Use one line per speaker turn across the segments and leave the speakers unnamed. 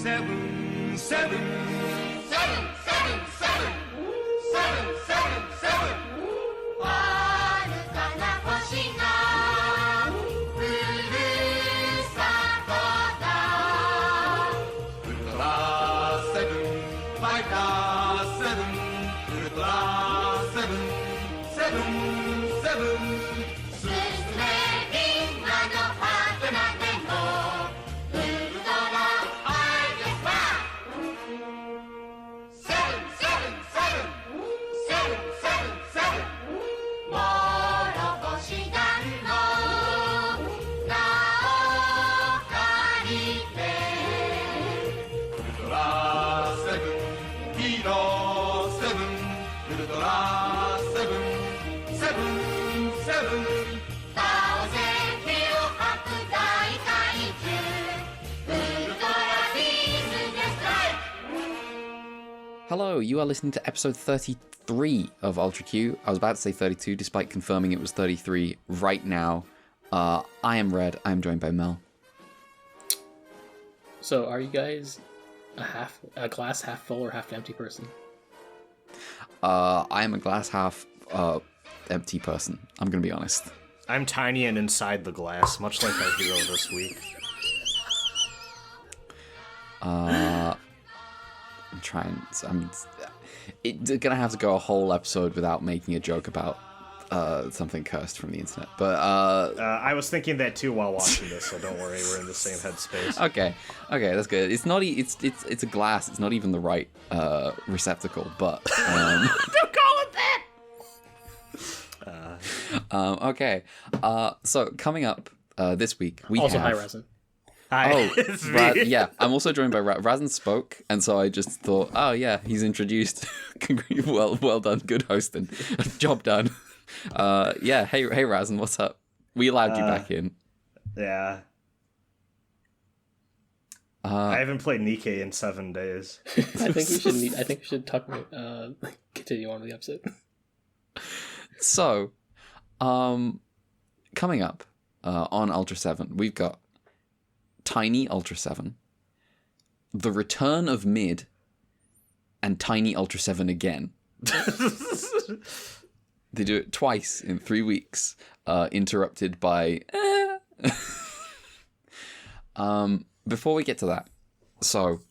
Seven, seven, seven, seven, seven, seven, seven, seven. わずかな星がふるさとだ。ウルトラセブン、ファイターセブン、ウルトラセブン、セブン、セブン。すずめみんなのパートナーでもウルトラアイデスパー。セブン、セブン、セブン、セブン、セブン、セブン。諸星団の名を借りてウルトラセブン、ヒーローセブン、ウルトラセブン、セブン、セブン。倒せ火を吐く大怪獣、ウルトラビームデストライク。
Hello, you are listening to episode 33 of Ultra Q. I was about to say 32, despite confirming it was 33 right now. I am Red. I am joined by Mel.
So, are you guys a glass half full or half empty person?
I am a glass half empty person. I'm going to be honest.
I'm tiny and inside the glass, much like our hero this week.
I'm trying. It's going to have to go a whole episode without making a joke about something cursed from the internet. But
I was thinking that too while watching this, so don't worry, we're in the same headspace.
Okay, that's good. It's not. It's a glass. It's not even the right receptacle. But
Don't call it that.
okay. So coming up this week, we
Also,
have.
hi, Resin.
Hi,
Oh,
it's me.
yeah. I'm also joined by Razin spoke, and so I just thought, oh yeah, he's introduced. well done, good hosting, job done. Yeah. Hey Razin, what's up? We allowed you back in.
Yeah. I haven't played Nikkei in 7 days.
I think we should talk about continue on with the episode.
So, coming up on Ultra 7, we've got Tiny Ultra 7, The Return of Mid, and Tiny Ultra 7 again. They do it twice in 3 weeks, interrupted by... Before we get to that, so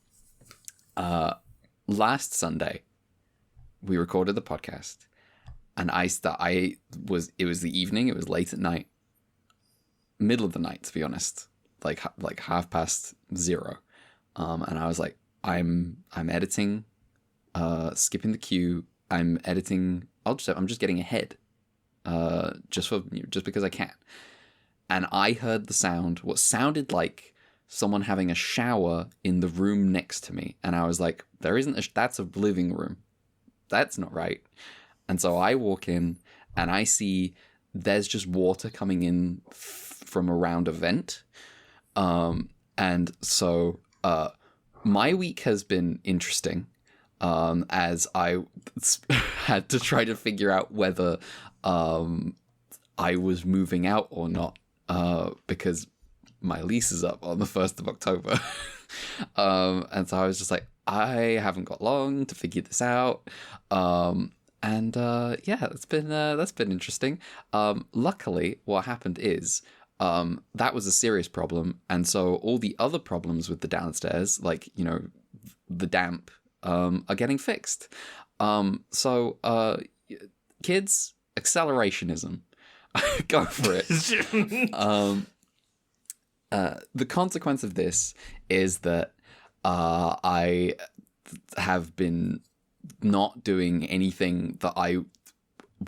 last Sunday we recorded the podcast, and it was the evening. It was late at night, middle of the night, to be honest, like 0:30, and I was like, I'm editing, skipping the queue. I'm editing Ultraseven. I'm just getting ahead, just because I can. And I heard the sound, what sounded like someone having a shower in the room next to me. And I was like, that's a living room. That's not right. And so I walk in and I see there's just water coming in from around a vent. And so my week has been interesting, as I had to try to figure out whether I was moving out or not. Because my lease is up on the 1st of October. And so I was just like, I haven't got long to figure this out. And that's been interesting. Luckily, what happened is that was a serious problem. And so all the other problems with the downstairs, like, the damp, are getting fixed. So kids, accelerationism. Go for it. The consequence of this is that I have been not doing anything that I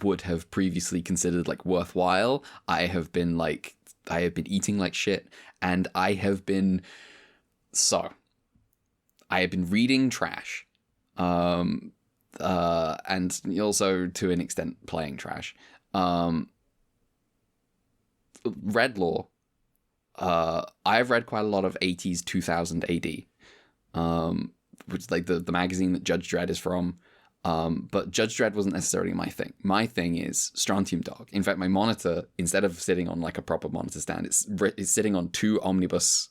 would have previously considered like worthwhile. I have been eating like shit, and I have been reading trash, and also to an extent playing trash. Red Law. I've read quite a lot of 80s 2000 AD, which is like the magazine that Judge Dredd is from. But Judge Dredd wasn't necessarily my thing. My thing is Strontium Dog. In fact, my monitor, instead of sitting on like a proper monitor stand, it's sitting on 2 omnibus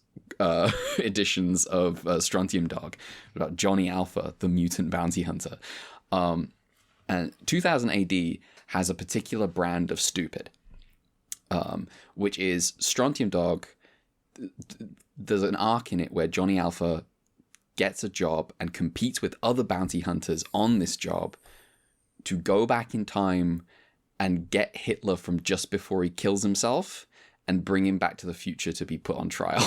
editions of Strontium Dog about Johnny Alpha, the mutant bounty hunter. And 2000 AD has a particular brand of stupid, which is Strontium Dog. There's an arc in it where Johnny Alpha gets a job and competes with other bounty hunters on this job to go back in time and get Hitler from just before he kills himself and bring him back to the future to be put on trial.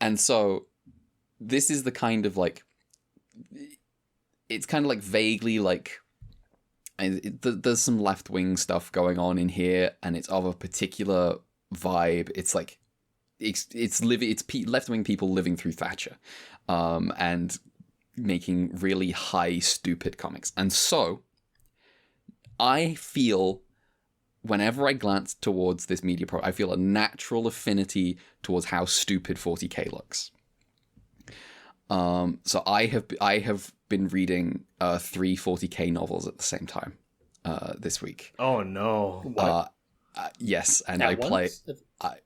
And so this is the kind of like, it's kind of like vaguely like, there's some left-wing stuff going on in here, and it's of a particular vibe. It's like, it's left-wing people living through Thatcher, and making really high stupid comics. And so I feel, whenever I glance towards this media I feel a natural affinity towards how stupid 40k looks. So I have been reading 3 40k novels at the same time this week.
Oh no!
Yes, and
At
I play
once?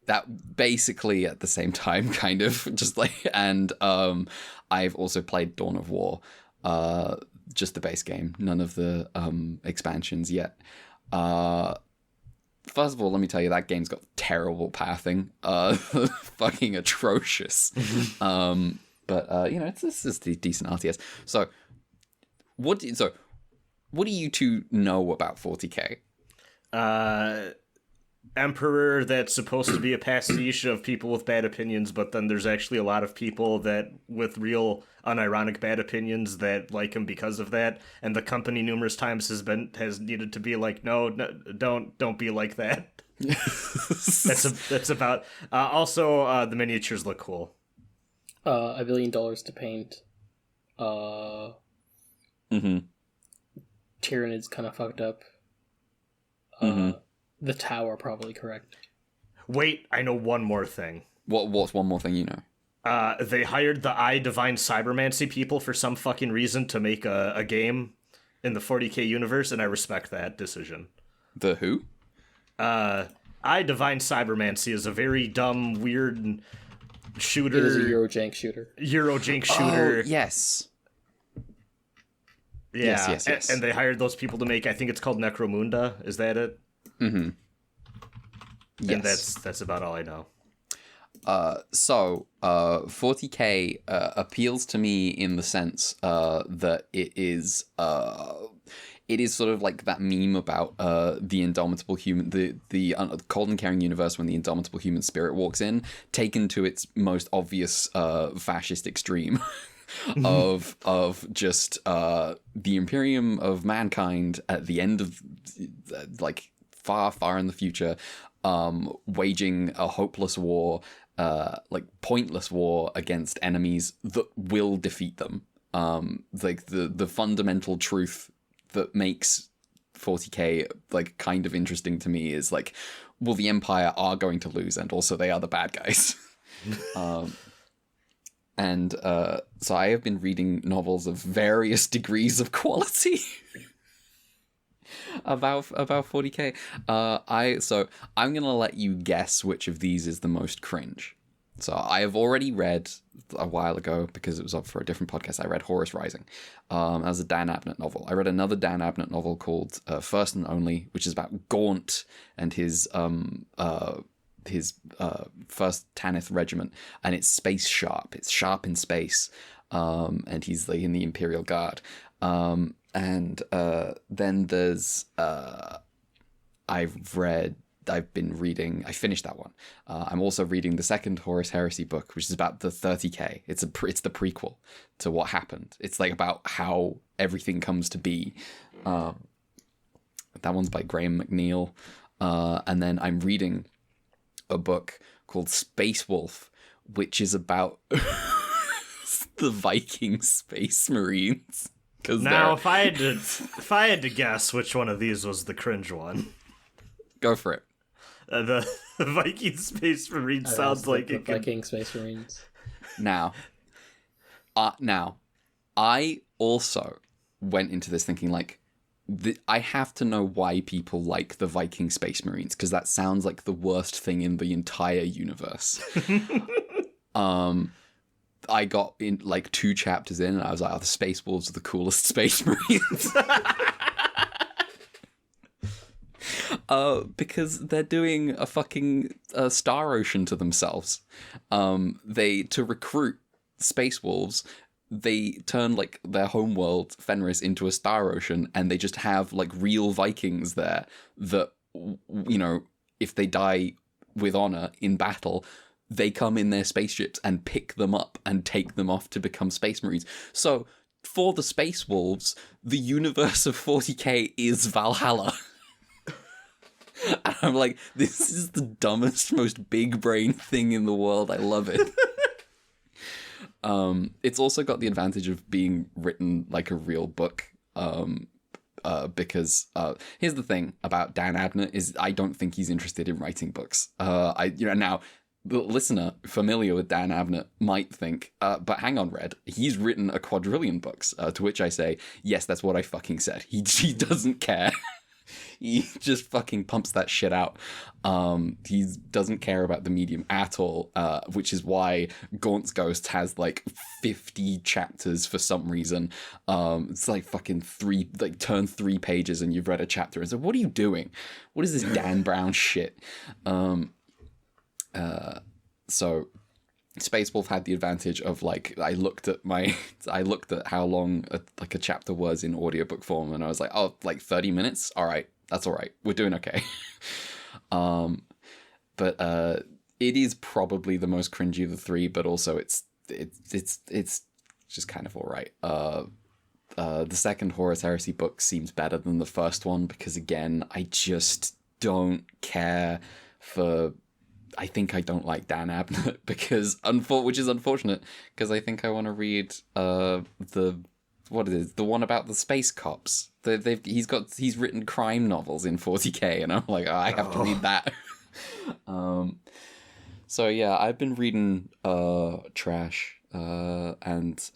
that basically at the same time, kind of just like. And I've also played Dawn of War, just the base game, none of the expansions yet. First of all, let me tell you, that game's got terrible pathing, fucking atrocious. But you know, it's just a decent RTS. So, what do you two know about 40k?
Emperor that's supposed to be a pastiche of people with bad opinions, but then there's actually a lot of people that with real unironic bad opinions that like him because of that, and the company numerous times has needed to be like, no, don't be like that. That's about. Also, the miniatures look cool.
$1 billion to paint. Tyrannid's kind of fucked up. The tower, probably correct.
Wait, I know one more thing.
What's one more thing you know?
They hired the Divine Cybermancy people for some fucking reason to make a game in the 40k universe, and I respect that decision.
The who?
Divine Cybermancy is a very dumb, weird shooter.
It is a Eurojank shooter.
Oh, yes.
Yeah,
yes.
And they hired those people to make, I think it's called Necromunda. Is that it?
Mm-hmm. Yes.
And that's about all I know.
So 40k appeals to me in the sense that it is sort of like that meme about the indomitable human, the cold and caring universe when the indomitable human spirit walks in, taken to its most obvious fascist extreme. of just the Imperium of mankind at the end of like far in the future, waging a hopeless war, like pointless war against enemies that will defeat them. Like the fundamental truth that makes 40k like kind of interesting to me is like, well, the Empire are going to lose, and also they are the bad guys. And so I have been reading novels of various degrees of quality about 40k. So I'm gonna let you guess which of these is the most cringe. So I have already read a while ago, because it was up for a different podcast, I read Horus Rising. As a Dan Abnett novel. I read another Dan Abnett novel called First and Only, which is about Gaunt and his first Tanith regiment, and it's space sharp. It's sharp in space, and he's like in the Imperial Guard. And then there's I finished that one. I'm also reading the second Horus Heresy book, which is about the 30k. It's the prequel to what happened. It's like about how everything comes to be. That one's by Graham McNeil. And then I'm reading a book called Space Wolf, which is about the Viking Space Marines.
Now, if I had to guess which one of these was the cringe one,
go for it.
The Viking Space Marines sounds like
the Viking Space Marines.
Now, I also went into this thinking like, I have to know why people like the Viking Space Marines, because that sounds like the worst thing in the entire universe. I got in like 2 chapters in, and I was like, "Oh, the Space Wolves are the coolest Space Marines." Because they're doing a fucking Star Ocean to themselves. To recruit Space Wolves, they turn like their homeworld Fenris into a Star Ocean, and they just have like real Vikings there that, you know, if they die with honor in battle, they come in their spaceships and pick them up and take them off to become Space Marines. So for the Space Wolves, the universe of 40k is Valhalla. And I'm like, this is the dumbest, most big brain thing in the world. I love it. It's also got the advantage of being written like a real book. Because here's the thing about Dan Abnett is I don't think he's interested in writing books. Now the listener familiar with Dan Abnett might think, but hang on, Red, he's written a quadrillion books. To which I say, yes, that's what I fucking said. He doesn't care. He just fucking pumps that shit out. He doesn't care about the medium at all, which is why Gaunt's Ghost has like 50 chapters for some reason. It's like fucking turn 3 pages and you've read a chapter. And so what are you doing? What is this Dan Brown shit? So Space Wolf had the advantage of like I looked at how long a chapter was in audiobook form, and I was like, oh, like 30 minutes. All right, that's all right. We're doing okay. But it is probably the most cringy of the 3, but also it's just kind of all right. The second Horus Heresy book seems better than the first one because again, I just don't care for. I think I don't like Dan Abnett because which is unfortunate because I think I want to read the one about the space cops. He's written crime novels in 40k, and I'm like, oh, I have to read that. So yeah, I've been reading trash and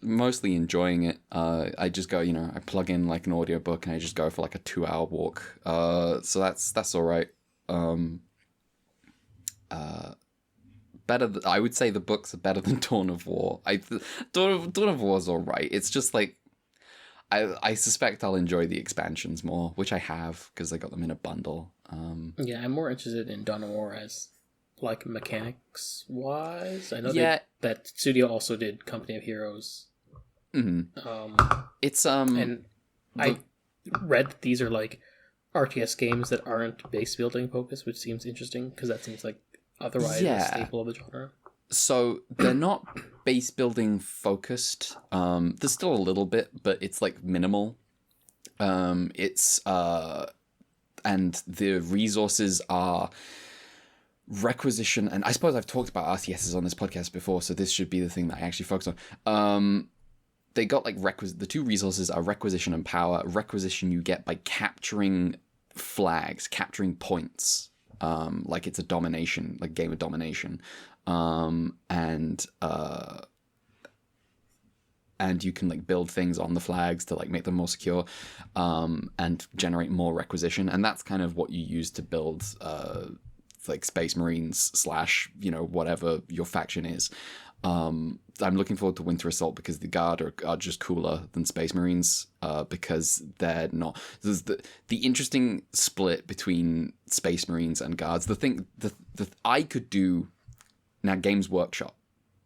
mostly enjoying it. I just go, I plug in like an audiobook and I just go for like a 2-hour walk. So that's all right. I would say the books are better than Dawn of War. Dawn of War is all right. It's just like I suspect I'll enjoy the expansions more, which I have because I got them in a bundle.
Yeah, I'm more interested in Dawn of War as like mechanics wise. I know that studio also did Company of Heroes.
Mm-hmm. I
read that these are like RTS games that aren't base building focused, which seems interesting because that seems like otherwise a staple of the genre.
So they're not base building focused. There's still a little bit, but it's like minimal. And the resources are requisition, and I suppose I've talked about RTSs on this podcast before, so this should be the thing that I actually focus on. They got like the 2 resources are requisition and power. Requisition you get by capturing flags, capturing points. Like it's a domination, like game of domination. And you can like build things on the flags to like make them more secure, and generate more requisition. And that's kind of what you use to build, like Space Marines / whatever your faction is. I'm looking forward to Winter Assault because the Guard are just cooler than Space Marines, because they're not. There's the interesting split between Space Marines and Guards. The thing that I could do now, Games Workshop,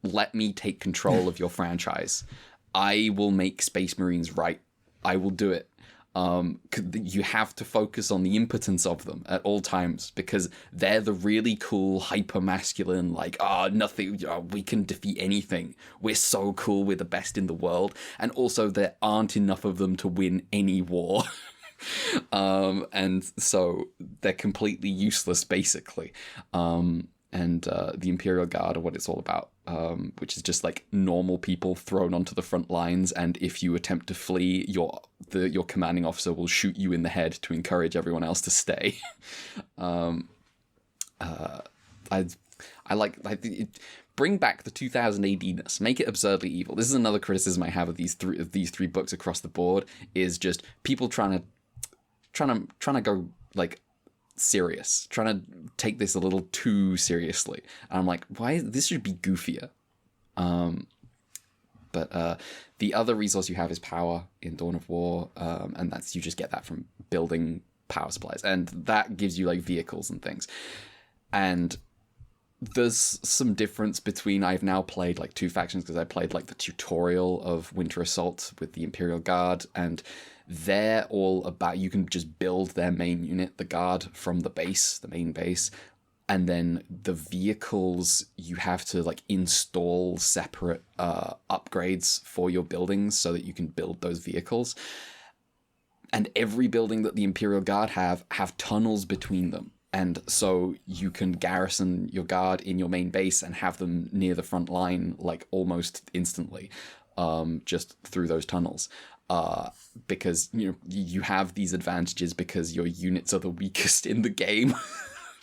let me take control of your franchise. I will make Space Marines right. I will do it. You have to focus on the impotence of them at all times because they're the really cool, hyper-masculine, like, nothing, we can defeat anything. We're so cool, we're the best in the world. And also there aren't enough of them to win any war. And so they're completely useless, basically. And the Imperial Guard are what it's all about, which is just like normal people thrown onto the front lines, and if you attempt to flee, your commanding officer will shoot you in the head to encourage everyone else to stay. bring back the 2000 AD-ness, make it absurdly evil. This is another criticism I have of these three books across the board, is just people trying to go like serious, trying to take this a little too seriously. And I'm like, why? This should be goofier. But the other resource you have is power in Dawn of War, and that's, you just get that from building power supplies, and that gives you like vehicles and things. And there's some difference between, I've now played like two factions, because I played like the tutorial of Winter Assault with the Imperial Guard, and they're all about, you can just build their main unit, the Guard, from the base, the main base, and then the vehicles, you have to like install separate upgrades for your buildings so that you can build those vehicles. And every building that the Imperial Guard have tunnels between them. And so you can garrison your guard in your main base and have them near the front line like almost instantly, just through those tunnels. Because you have these advantages because your units are the weakest in the game.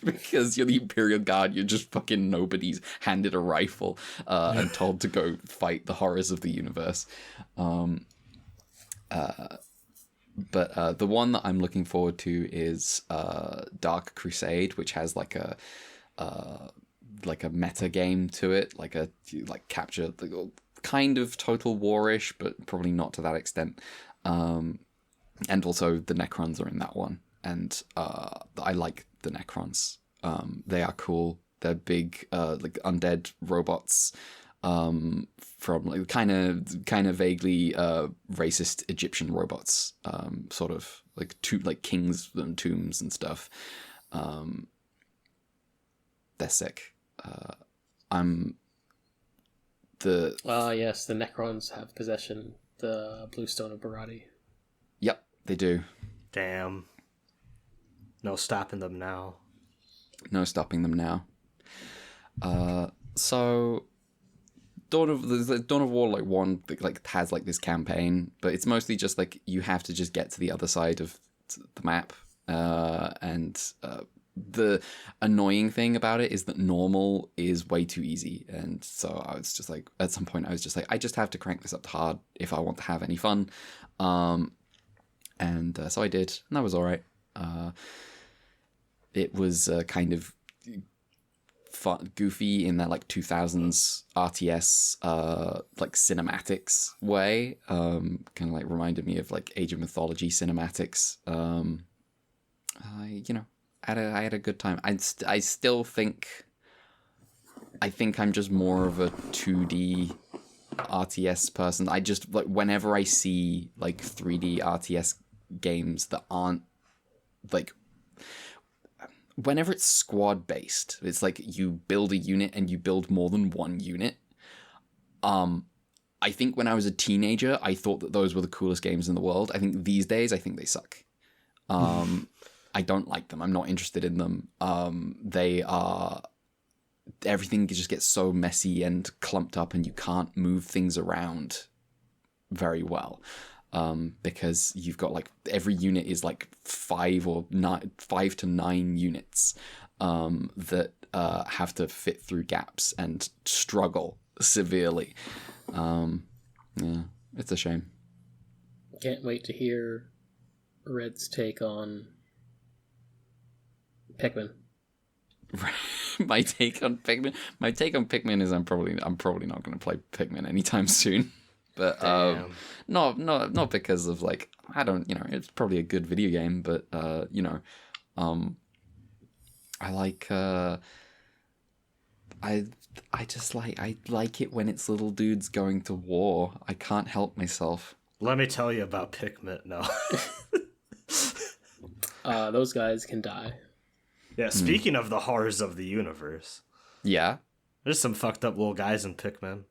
Because you're the Imperial Guard, you're just fucking nobody's handed a rifle and told to go fight the horrors of the universe. But the one that I'm looking forward to is Dark Crusade, which has like a meta game to it, like capture, kind of Total War-ish, but probably not to that extent. And also the Necrons are in that one, and I like the Necrons. They are cool. They're big, like undead robots. From like kind of vaguely racist Egyptian robots, sort of like kings and tombs and stuff. They're sick.
Yes, the Necrons have possession the Blue Stone of Barati.
Yep, they do.
Damn. No stopping them now.
No stopping them now. So Dawn of War like 1 like has like this campaign, but it's mostly just like you have to just get to the other side of the map, and the annoying thing about it is that normal is way too easy, and so I was just like, at some point I was just like, I just have to crank this up to hard if I want to have any fun, and so I did, and that was all right. It was kind of fun, goofy in that like 2000s RTS like cinematics way, kind of like reminded me of like Age of Mythology cinematics. I had a good time. I still think I'm just more of a 2D RTS person. I just like, whenever I see like 3D RTS games that aren't like, whenever it's squad based, it's like you build a unit and you build more than one unit. I think when I was a teenager, I thought that those were the coolest games in the world. I think these days, I think they suck. I don't like them. I'm not interested in them. Everything just gets so messy and clumped up, and you can't move things around very well. Because you've got like every unit is like 5 to 9 units that have to fit through gaps and struggle severely. Yeah, it's a shame.
Can't wait to hear Red's take on Pikmin.
My take on Pikmin is I'm probably not going to play Pikmin anytime soon. But not because of like, I don't, it's probably a good video game, but I like I like it when it's little dudes going to war. I can't help myself.
Let me tell you about Pikmin. No.
Those guys can die.
Yeah, speaking of the horrors of the universe.
Yeah.
There's some fucked up little guys in Pikmin.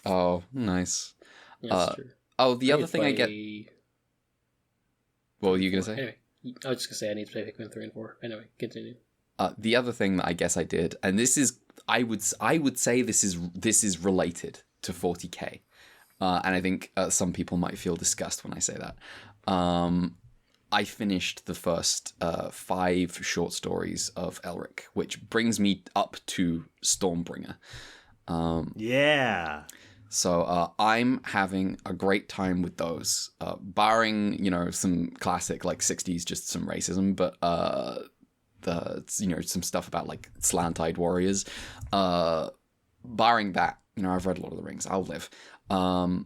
Oh, nice.
Yeah, that's true.
Oh, the other thing I get... What were you going to say?
Anyway, I was just going to say I need to play Pikmin 3 and 4. Anyway, continue.
The other thing that I guess I did, and this is... I would say this is related to 40k. And I think some people might feel disgust when I say that. I finished the first 5 short stories of Elric, which brings me up to Stormbringer.
Yeah.
So I'm having a great time with those, barring, some classic, like, 60s, just some racism, but some stuff about, like, slant-eyed warriors. Barring that, I've read Lord of the Rings. I'll live. I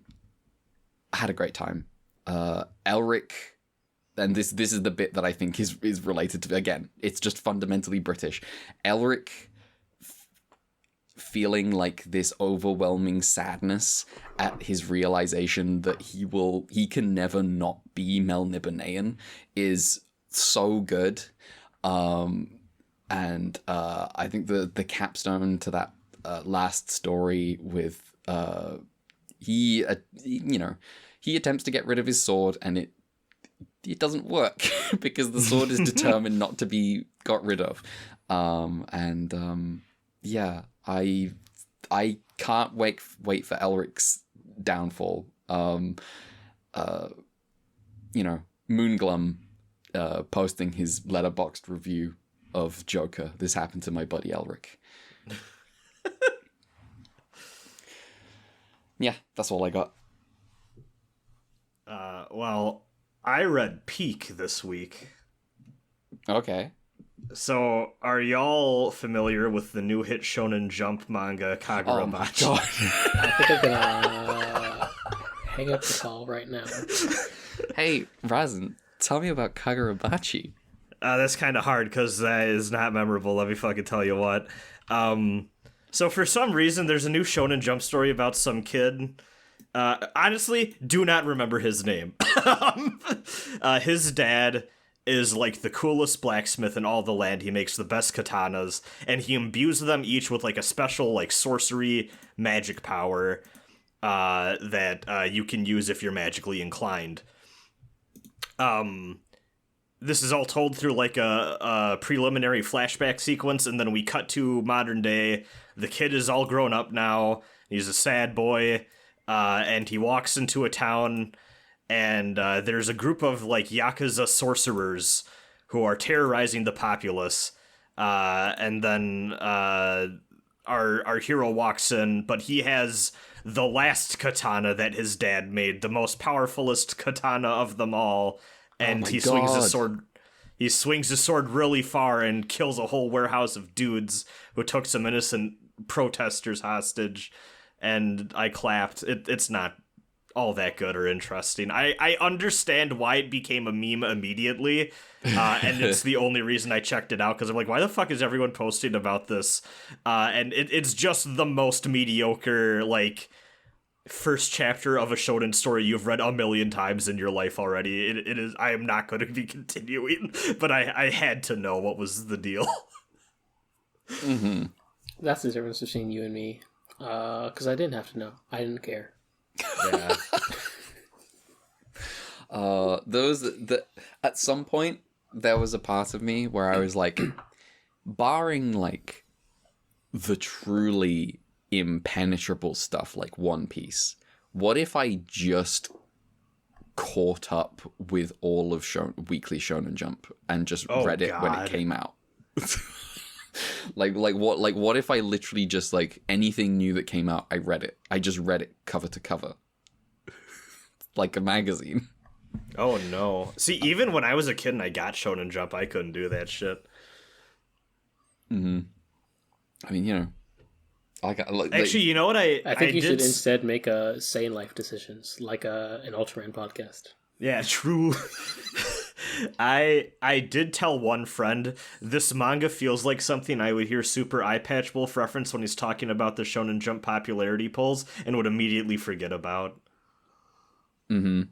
had a great time. Elric, and this is the bit that I think is related to, again, it's just fundamentally British. Elric feeling like this overwhelming sadness at his realization that he can never not be Melnibonéan is so good. And I think the capstone to that last story with he attempts to get rid of his sword, and it doesn't work because the sword is determined not to be got rid of. Yeah, I can't wait for Elric's downfall. Moonglum posting his letterboxed review of Joker. This happened to my buddy Elric. Yeah, that's all I got.
Well, I read Peak this week.
Okay.
So, are y'all familiar with the new hit Shonen Jump manga Kagurabachi?
Oh my god.
I think I'm gonna hang up the call right now.
Hey, Razin, tell me about Kagurabachi.
That's kind of hard because that is not memorable. Let me fucking tell you what. So for some reason, there's a new Shonen Jump story about some kid. Honestly, do not remember his name. His dad is like the coolest blacksmith in all the land. He makes the best katanas, and he imbues them each with like a special like sorcery magic power that you can use if you're magically inclined. This is all told through like a preliminary flashback sequence, and then we cut to modern day. The kid is all grown up now. He's a sad boy, and he walks into a town, and there's a group of like Yakuza sorcerers who are terrorizing the populace. And then our hero walks in, but he has the last katana that his dad made, the most powerfulest katana of them all. And he swings his sword. He swings his sword really far and kills a whole warehouse of dudes who took some innocent protesters hostage. And I clapped. It's not all that good or interesting. I understand why it became a meme immediately, and it's the only reason I checked it out, because I'm like, why the fuck is everyone posting about this? And it's just the most mediocre, like, first chapter of a shonen story you've read a million times in your life already. It is. I am not going to be continuing, but I had to know what was the deal.
Mm-hmm.
That's the difference between you and me. Because I didn't have to know. I didn't care.
Yeah.
At some point there was a part of me where I was like, barring like the truly impenetrable stuff like One Piece, what if I just caught up with all of Weekly Shonen Jump and just read it when it came out? What if I literally just like anything new that came out, I read it. I just read it cover to cover. Like a magazine.
Oh no. See, even when I was a kid and I got Shonen Jump, I couldn't do that shit.
Mm-hmm. I mean,
actually, you know what I
think you should instead make a Sane Life Decisions, like an Ultraman podcast.
Yeah, true. I did tell one friend, this manga feels like something I would hear Super Eye Patch Wolf reference when he's talking about the Shonen Jump popularity polls and would immediately forget about.
Mm-hmm.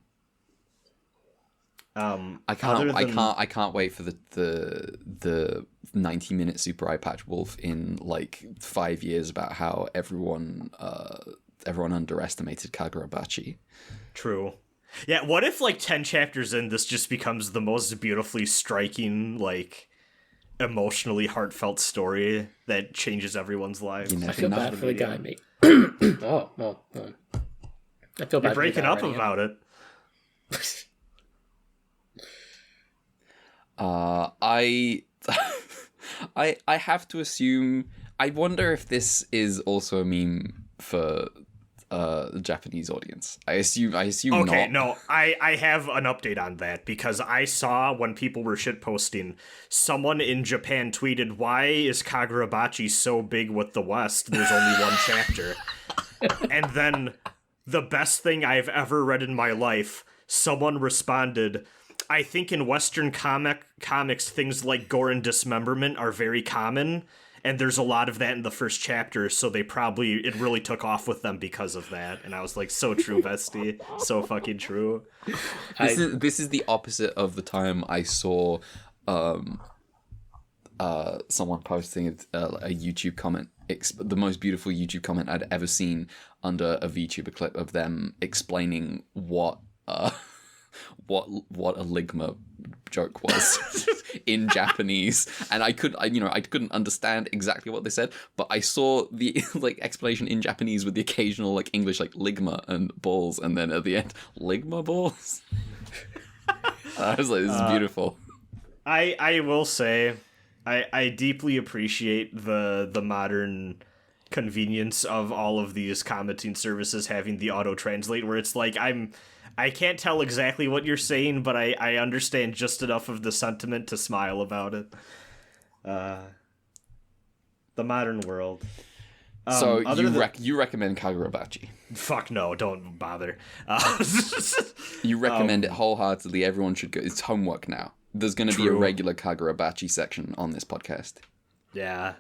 I can't wait for the 90-minute Super Eye Patch Wolf in like 5 years about how everyone underestimated Kagurabachi.
True. Yeah, what if like 10 chapters in this just becomes the most beautifully striking, like emotionally heartfelt story that changes everyone's lives?
I feel bad for the guy, mate. Oh. I feel bad.
You're breaking up about it.
I have to assume I wonder if this is also a meme for the Japanese audience. I assume
Okay,
not.
no, I have an update on that because I saw when people were shitposting, someone in Japan tweeted, "Why is Kagurabachi so big with the West? There's only one chapter." And then the best thing I've ever read in my life, someone responded, "I think in Western comics, things like gore and dismemberment are very common, and there's a lot of that in the first chapter, so it really took off with them because of that." And I was like, so true, bestie. So fucking true.
This is the opposite of the time I saw someone posting a YouTube comment, the most beautiful YouTube comment I'd ever seen under a VTuber clip of them explaining what a ligma joke was in Japanese, and I couldn't understand exactly what they said, but I saw the explanation in Japanese with the occasional English ligma and balls, and then at the end ligma balls. I was like, this is beautiful.
I will say, I deeply appreciate the modern convenience of all of these commenting services having the auto translate, where it's like I can't tell exactly what you're saying, but I understand just enough of the sentiment to smile about it. The modern world.
So you recommend Kagurabachi?
Fuck no, don't bother.
You recommend it wholeheartedly. Everyone should go. It's homework now. There's going to be a regular Kagurabachi section on this podcast.
Yeah.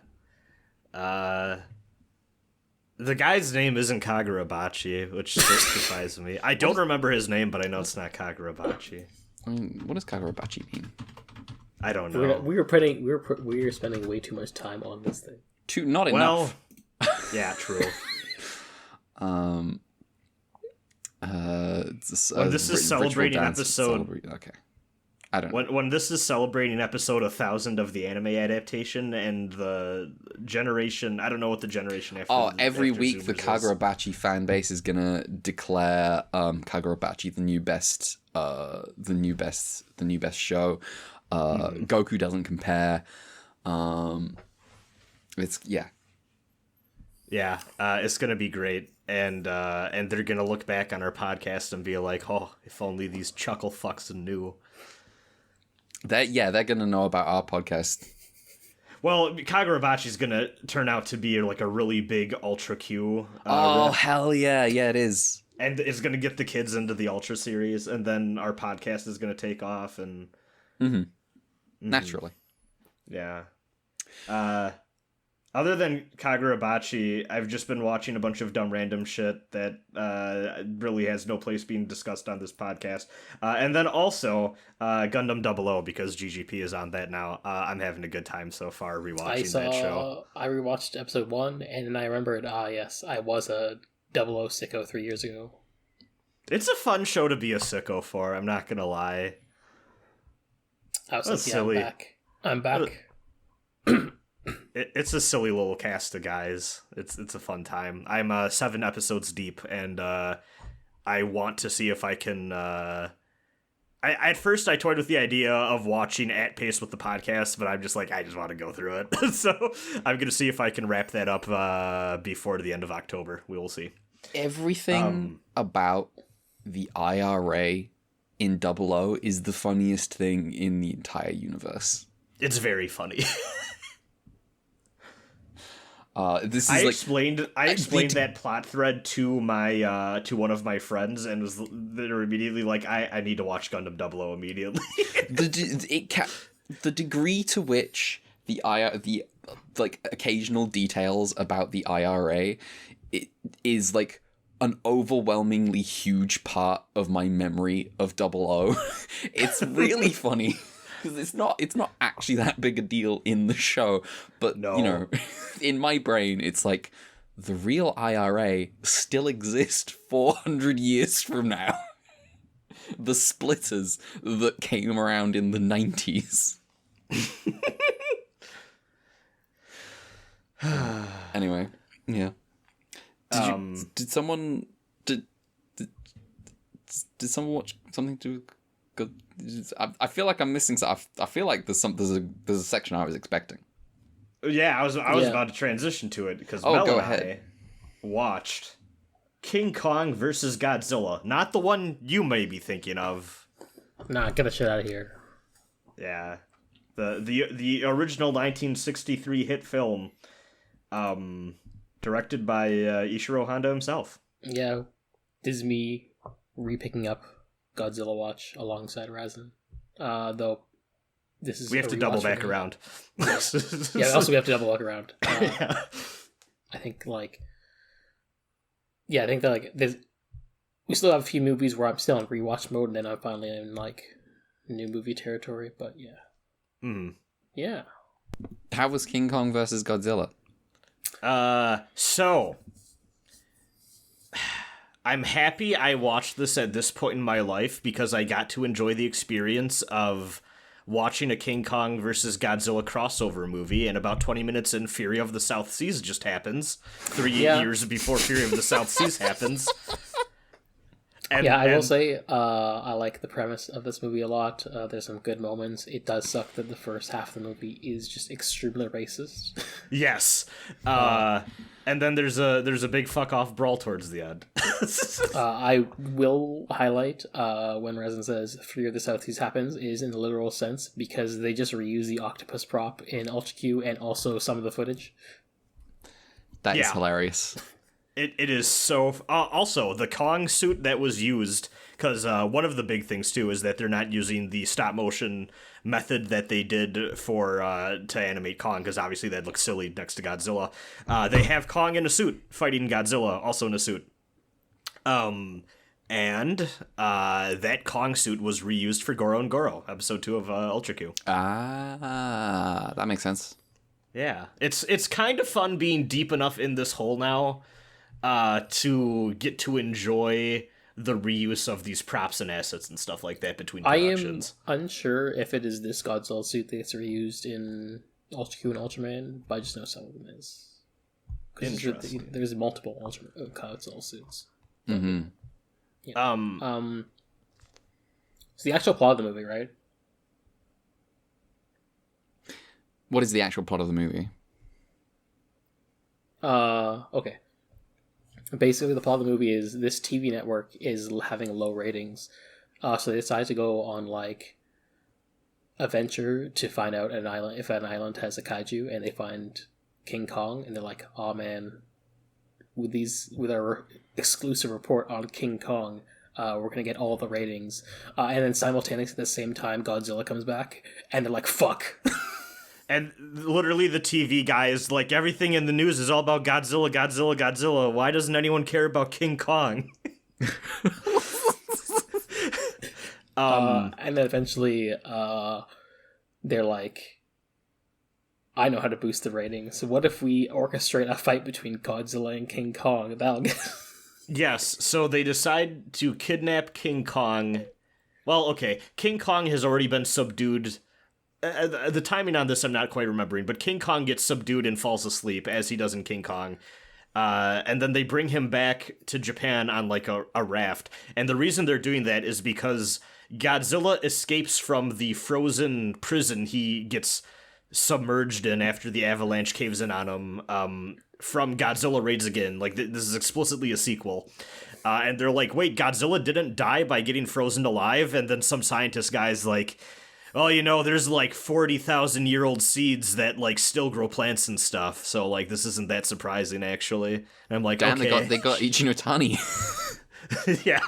The guy's name isn't Kagurabachi, which justifies me. I don't remember his name, but I know it's not Kagurabachi.
I mean, what does Kagurabachi mean?
I don't know.
We were spending way too much time on this thing.
Not enough.
Yeah, true.
When
this is celebrating episode.
Okay. I don't know.
When this is celebrating episode 1000 of the anime adaptation and the generation, I don't know what the generation after.
Every
after
week
Zoomers
the Kagurabachi fan base is gonna declare Kagurabachi the new best show. Goku doesn't compare. It's
it's gonna be great, and they're gonna look back on our podcast and be like, oh, if only these chuckle fucks knew.
They're gonna know about our podcast.
Well, Kagurabachi's gonna turn out to be a really big Ultra Q.
Hell yeah, it is.
And it's gonna get the kids into the Ultra series, and then our podcast is gonna take off, and
naturally,
yeah. Other than Kagurabachi, I've just been watching a bunch of dumb random shit that really has no place being discussed on this podcast. And then also Gundam 00, because GGP is on that now. I'm having a good time so far rewatching that show.
I rewatched episode 1, and then I remembered, yes, I was a 00 sicko 3 years ago.
It's a fun show to be a sicko for, I'm not gonna lie.
That's silly. I'm back.
It's a silly little cast of guys. It's a fun time. I'm 7 episodes deep, and I want to see if I can. At first I toyed with the idea of watching at pace with the podcast, but I'm just like, I just want to go through it. So I'm gonna see if I can wrap that up before the end of October. We will see.
Everything about the IRA in 00 is the funniest thing in the entire universe.
It's very funny.
I
explained that plot thread to my to one of my friends, and they were immediately like, I need to watch Gundam 00 immediately.
The degree to which the occasional details about the IRA is an overwhelmingly huge part of my memory of 00. It's really funny. Because it's not actually that big a deal in the show, but no. In my brain, it's like the real IRA still exists 400 years from now. The splitters that came around in the 90s. Anyway, yeah. Did someone watch something to? I feel like I'm missing something. I feel like there's a section I was expecting.
Yeah, I was about to transition to it because Mel
go
and
ahead.
I watched King Kong versus Godzilla, not the one you may be thinking of.
Nah, get the shit out of here.
Yeah, the original 1963 hit film, directed by Ishiro Honda himself.
Yeah, this is me re-picking up Godzilla Watch alongside Razin. Though this is
We have to double back around.
Yeah, also we have to double back around.
Yeah.
I think I think that we still have a few movies where I'm still in rewatch mode, and then I'm finally in new movie territory. But yeah, yeah.
How was King Kong versus Godzilla?
So I'm happy I watched this at this point in my life because I got to enjoy the experience of watching a King Kong versus Godzilla crossover movie, and about 20 minutes in, Fury of the South Seas just happens. 3 years before Fury of the South Seas happens.
I will say, I like the premise of this movie a lot. There's some good moments. It does suck that the first half of the movie is just extremely racist.
Yes. And then there's a big fuck off brawl towards the end.
I will highlight when Resin says Fury of the South Seas happens is in the literal sense because they just reuse the octopus prop in Ultra Q and also some of the footage.
That is hilarious.
It is so... also, the Kong suit that was used, because one of the big things, too, is that they're not using the stop-motion method that they did for to animate Kong, because obviously that looks silly next to Godzilla. They have Kong in a suit, fighting Godzilla, also in a suit. And that Kong suit was reused for Goro and Goro, episode 2 of Ultra Q.
Ah, that makes sense.
Yeah, it's kind of fun being deep enough in this hole now to get to enjoy the reuse of these props and assets and stuff like that between productions.
I am unsure if it is this Godzilla suit that gets reused in Ultra Q and Ultraman, but I just know some of them is.
Interesting.
There's multiple Godzilla suits.
Mm-hmm.
Yeah. It's the actual plot of the movie, right?
What is the actual plot of the movie?
Okay. Basically, the plot of the movie is this TV network is having low ratings, so they decide to go on a venture to find out if an island has a kaiju, and they find King Kong, and they're like, "Oh man, with our exclusive report on King Kong, we're gonna get all the ratings." And then simultaneously at the same time, Godzilla comes back, and they're like, "Fuck."
And literally the TV guy is like, everything in the news is all about Godzilla, Godzilla, Godzilla. Why doesn't anyone care about King Kong?
And then eventually they're like, I know how to boost the ratings. So what if we orchestrate a fight between Godzilla and King Kong? That'll get...
Yes, so they decide to kidnap King Kong. Well, okay, King Kong has already been subdued. The timing on this I'm not quite remembering, but King Kong gets subdued and falls asleep, as he does in King Kong. And then they bring him back to Japan on a raft. And the reason they're doing that is because Godzilla escapes from the frozen prison he gets submerged in after the avalanche caves in on him from Godzilla Raids Again. This is explicitly a sequel. And they're like, wait, Godzilla didn't die by getting frozen alive? And then some scientist guy's like, oh, there's 40,000-year-old seeds that still grow plants and stuff. So this isn't that surprising actually. And I'm like,
damn,
okay.
they got Ichinotani.
Yeah.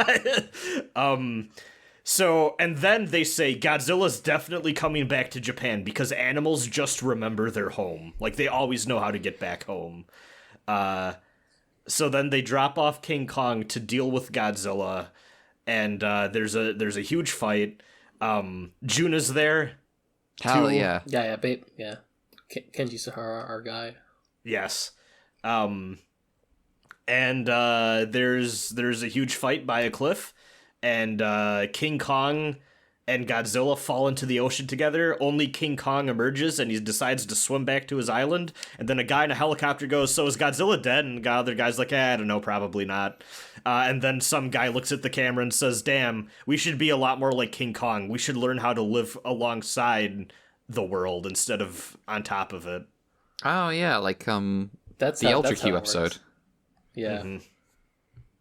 So, and then they say Godzilla's definitely coming back to Japan because animals just remember their home. They always know how to get back home. So then they drop off King Kong to deal with Godzilla, and there's a huge fight. Juna's there.
Hell yeah.
Yeah, babe. Yeah. Kenji Sahara, our guy.
Yes. And there's a huge fight by a cliff, and King Kong and Godzilla fall into the ocean together. Only King Kong emerges, and he decides to swim back to his island. And then a guy in a helicopter goes, "So is Godzilla dead?" And the other guy's like, "I don't know, probably not." And then some guy looks at the camera and says, "Damn, we should be a lot more like King Kong. We should learn how to live alongside the world instead of on top of it."
Oh yeah, like
That's
the
how,
Ultra
that's how
Q
it
episode.
works. Yeah.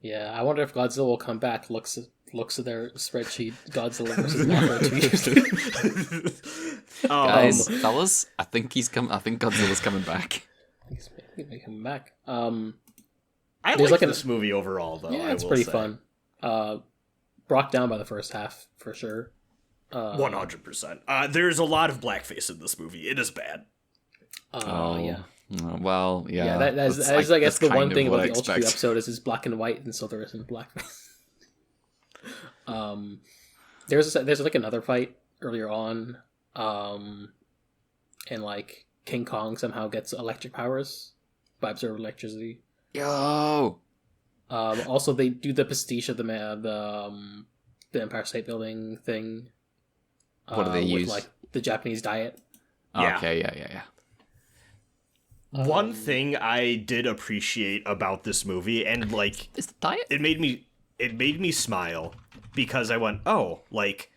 Yeah, I wonder if Godzilla will come back, looks at their spreadsheet, Godzilla versus Mothra 2 years later.
Guys, fellas, I think Godzilla's coming back.
He's coming back.
I
There's
like
like
this movie overall, though.
Yeah,
I
it's
will
pretty
say.
fun. Brought down by the first half, for sure.
100%. There's a lot of blackface in this movie. It is bad.
Yeah.
Well, yeah.
Yeah, that is,
that's,
I guess,
that's
the
kind
one
of
thing
what
about
I
the Ultra
expect.
episode is it's black and white, and so there isn't blackface. There's like another fight earlier on, and like King Kong somehow gets electric powers by observing electricity.
Yo!
Also, they do the pastiche of the Empire State Building thing.
What do they
with,
use?
like the Japanese diet.
Yeah.
Okay, yeah.
One thing I did appreciate about this movie, and like
Is the diet?
it made me smile because I went, oh, like,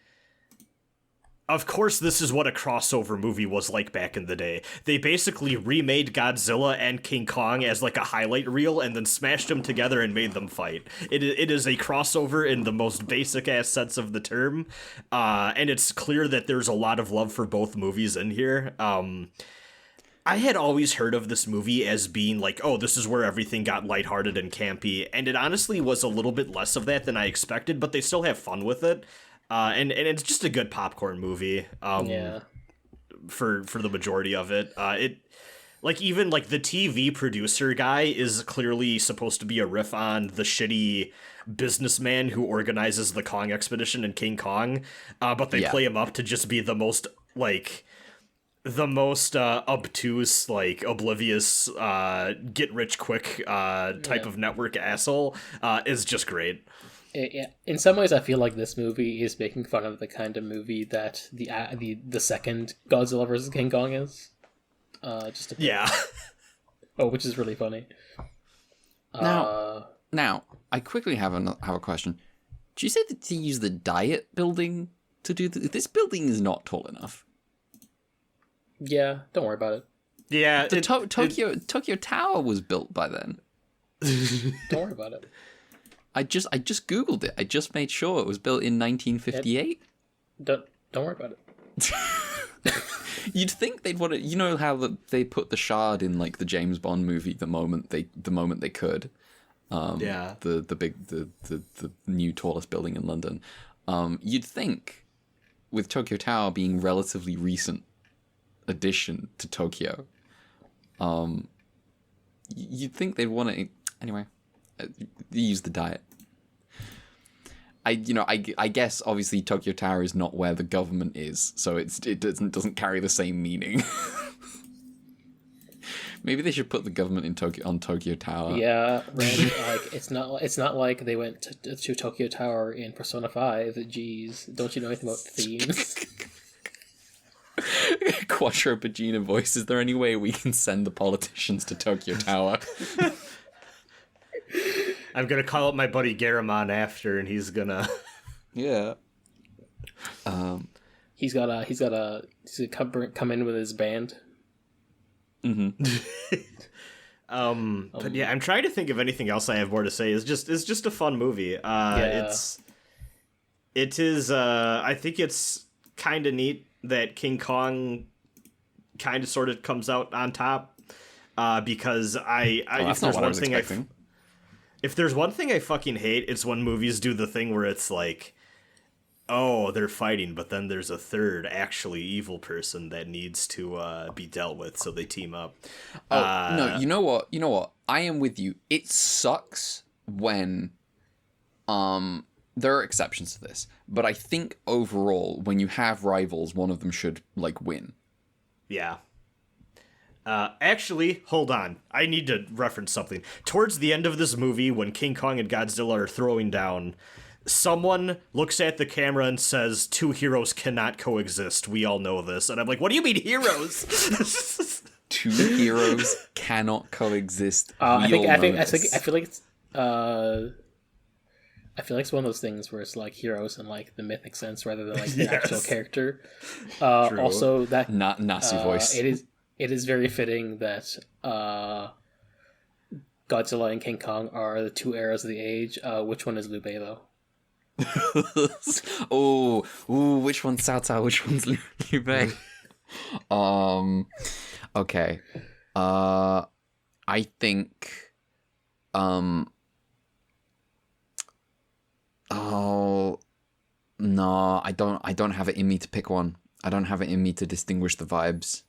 of course this is what a crossover movie was like back in the day. They basically remade Godzilla and King Kong as like a highlight reel and then smashed them together and made them fight. It is a crossover in the most basic ass sense of the term, and it's clear that there's a lot of love for both movies in here. I had always heard of this movie as being like, oh, this is where everything got lighthearted and campy, and it honestly was a little bbit less of that than I expected, but they still have fun with it, and it's just a good popcorn movie. For the majority of it, even the TV producer guy is clearly supposed to be a riff on the shitty businessman who organizes the Kong expedition in King Kong, but they play him up to just be the most obtuse, oblivious, get rich quick type of network asshole is just great.
In some ways, I feel like this movie is making fun of the kind of movie that the second Godzilla vs. King Kong is. Just a bit.
Yeah.
Which is really funny.
Now, I quickly have a question. Did you say that to use the diet building to do this? Building is not tall enough.
Yeah, don't worry about it.
Yeah,
Tokyo Tower was built by then.
Don't worry about it.
I just googled it. I just made sure it was built in 1958.
Don't worry about it.
You'd think they'd want to. You know how they put the Shard in like the James Bond movie the moment they could.
Yeah.
The new tallest building in London. You'd think with Tokyo Tower being relatively recent addition to Tokyo, you'd think they'd want to anyway. Use the diet. I guess obviously Tokyo Tower is not where the government is, so it doesn't carry the same meaning. Maybe they should put the government on Tokyo Tower.
Yeah, Randy, it's not like they went to Tokyo Tower in Persona 5. Jeez, don't you know anything about themes?
Quattro Pagina voice. Is there any way we can send the politicians to Tokyo Tower?
I'm gonna call up my buddy Garamon after, and he's gonna.
Yeah.
He's gotta come in with his band.
Mm-hmm.
But yeah, I'm trying to think of anything else I have more to say. It's just a fun movie. It is. I think it's kind of neat that King Kong kind of sort of comes out on top. Because if there's one thing I fucking hate, it's when movies do the thing where it's like, oh, they're fighting, but then there's a third actually evil person that needs to be dealt with, so they team up.
No, you know what? I am with you. It sucks when there are exceptions to this, but I think overall, when you have rivals, one of them should win.
Yeah. Actually, hold on. I need to reference something. Towards the end of this movie, when King Kong and Godzilla are throwing down, someone looks at the camera and says, "Two heroes cannot coexist. We all know this." And I'm like, what do you mean heroes?
Two heroes cannot coexist.
I feel like it's one of those things where it's like heroes in like the mythic sense rather than like the actual character. Also, that
not Nazi voice.
it is very fitting that Godzilla and King Kong are the two eras of the age. Which one is Liu Bei, though?
Which one's Cao Cao? Which one's Liu Bei? Okay. I think. Oh no, I don't have it in me to pick one. I don't have it in me to distinguish the vibes.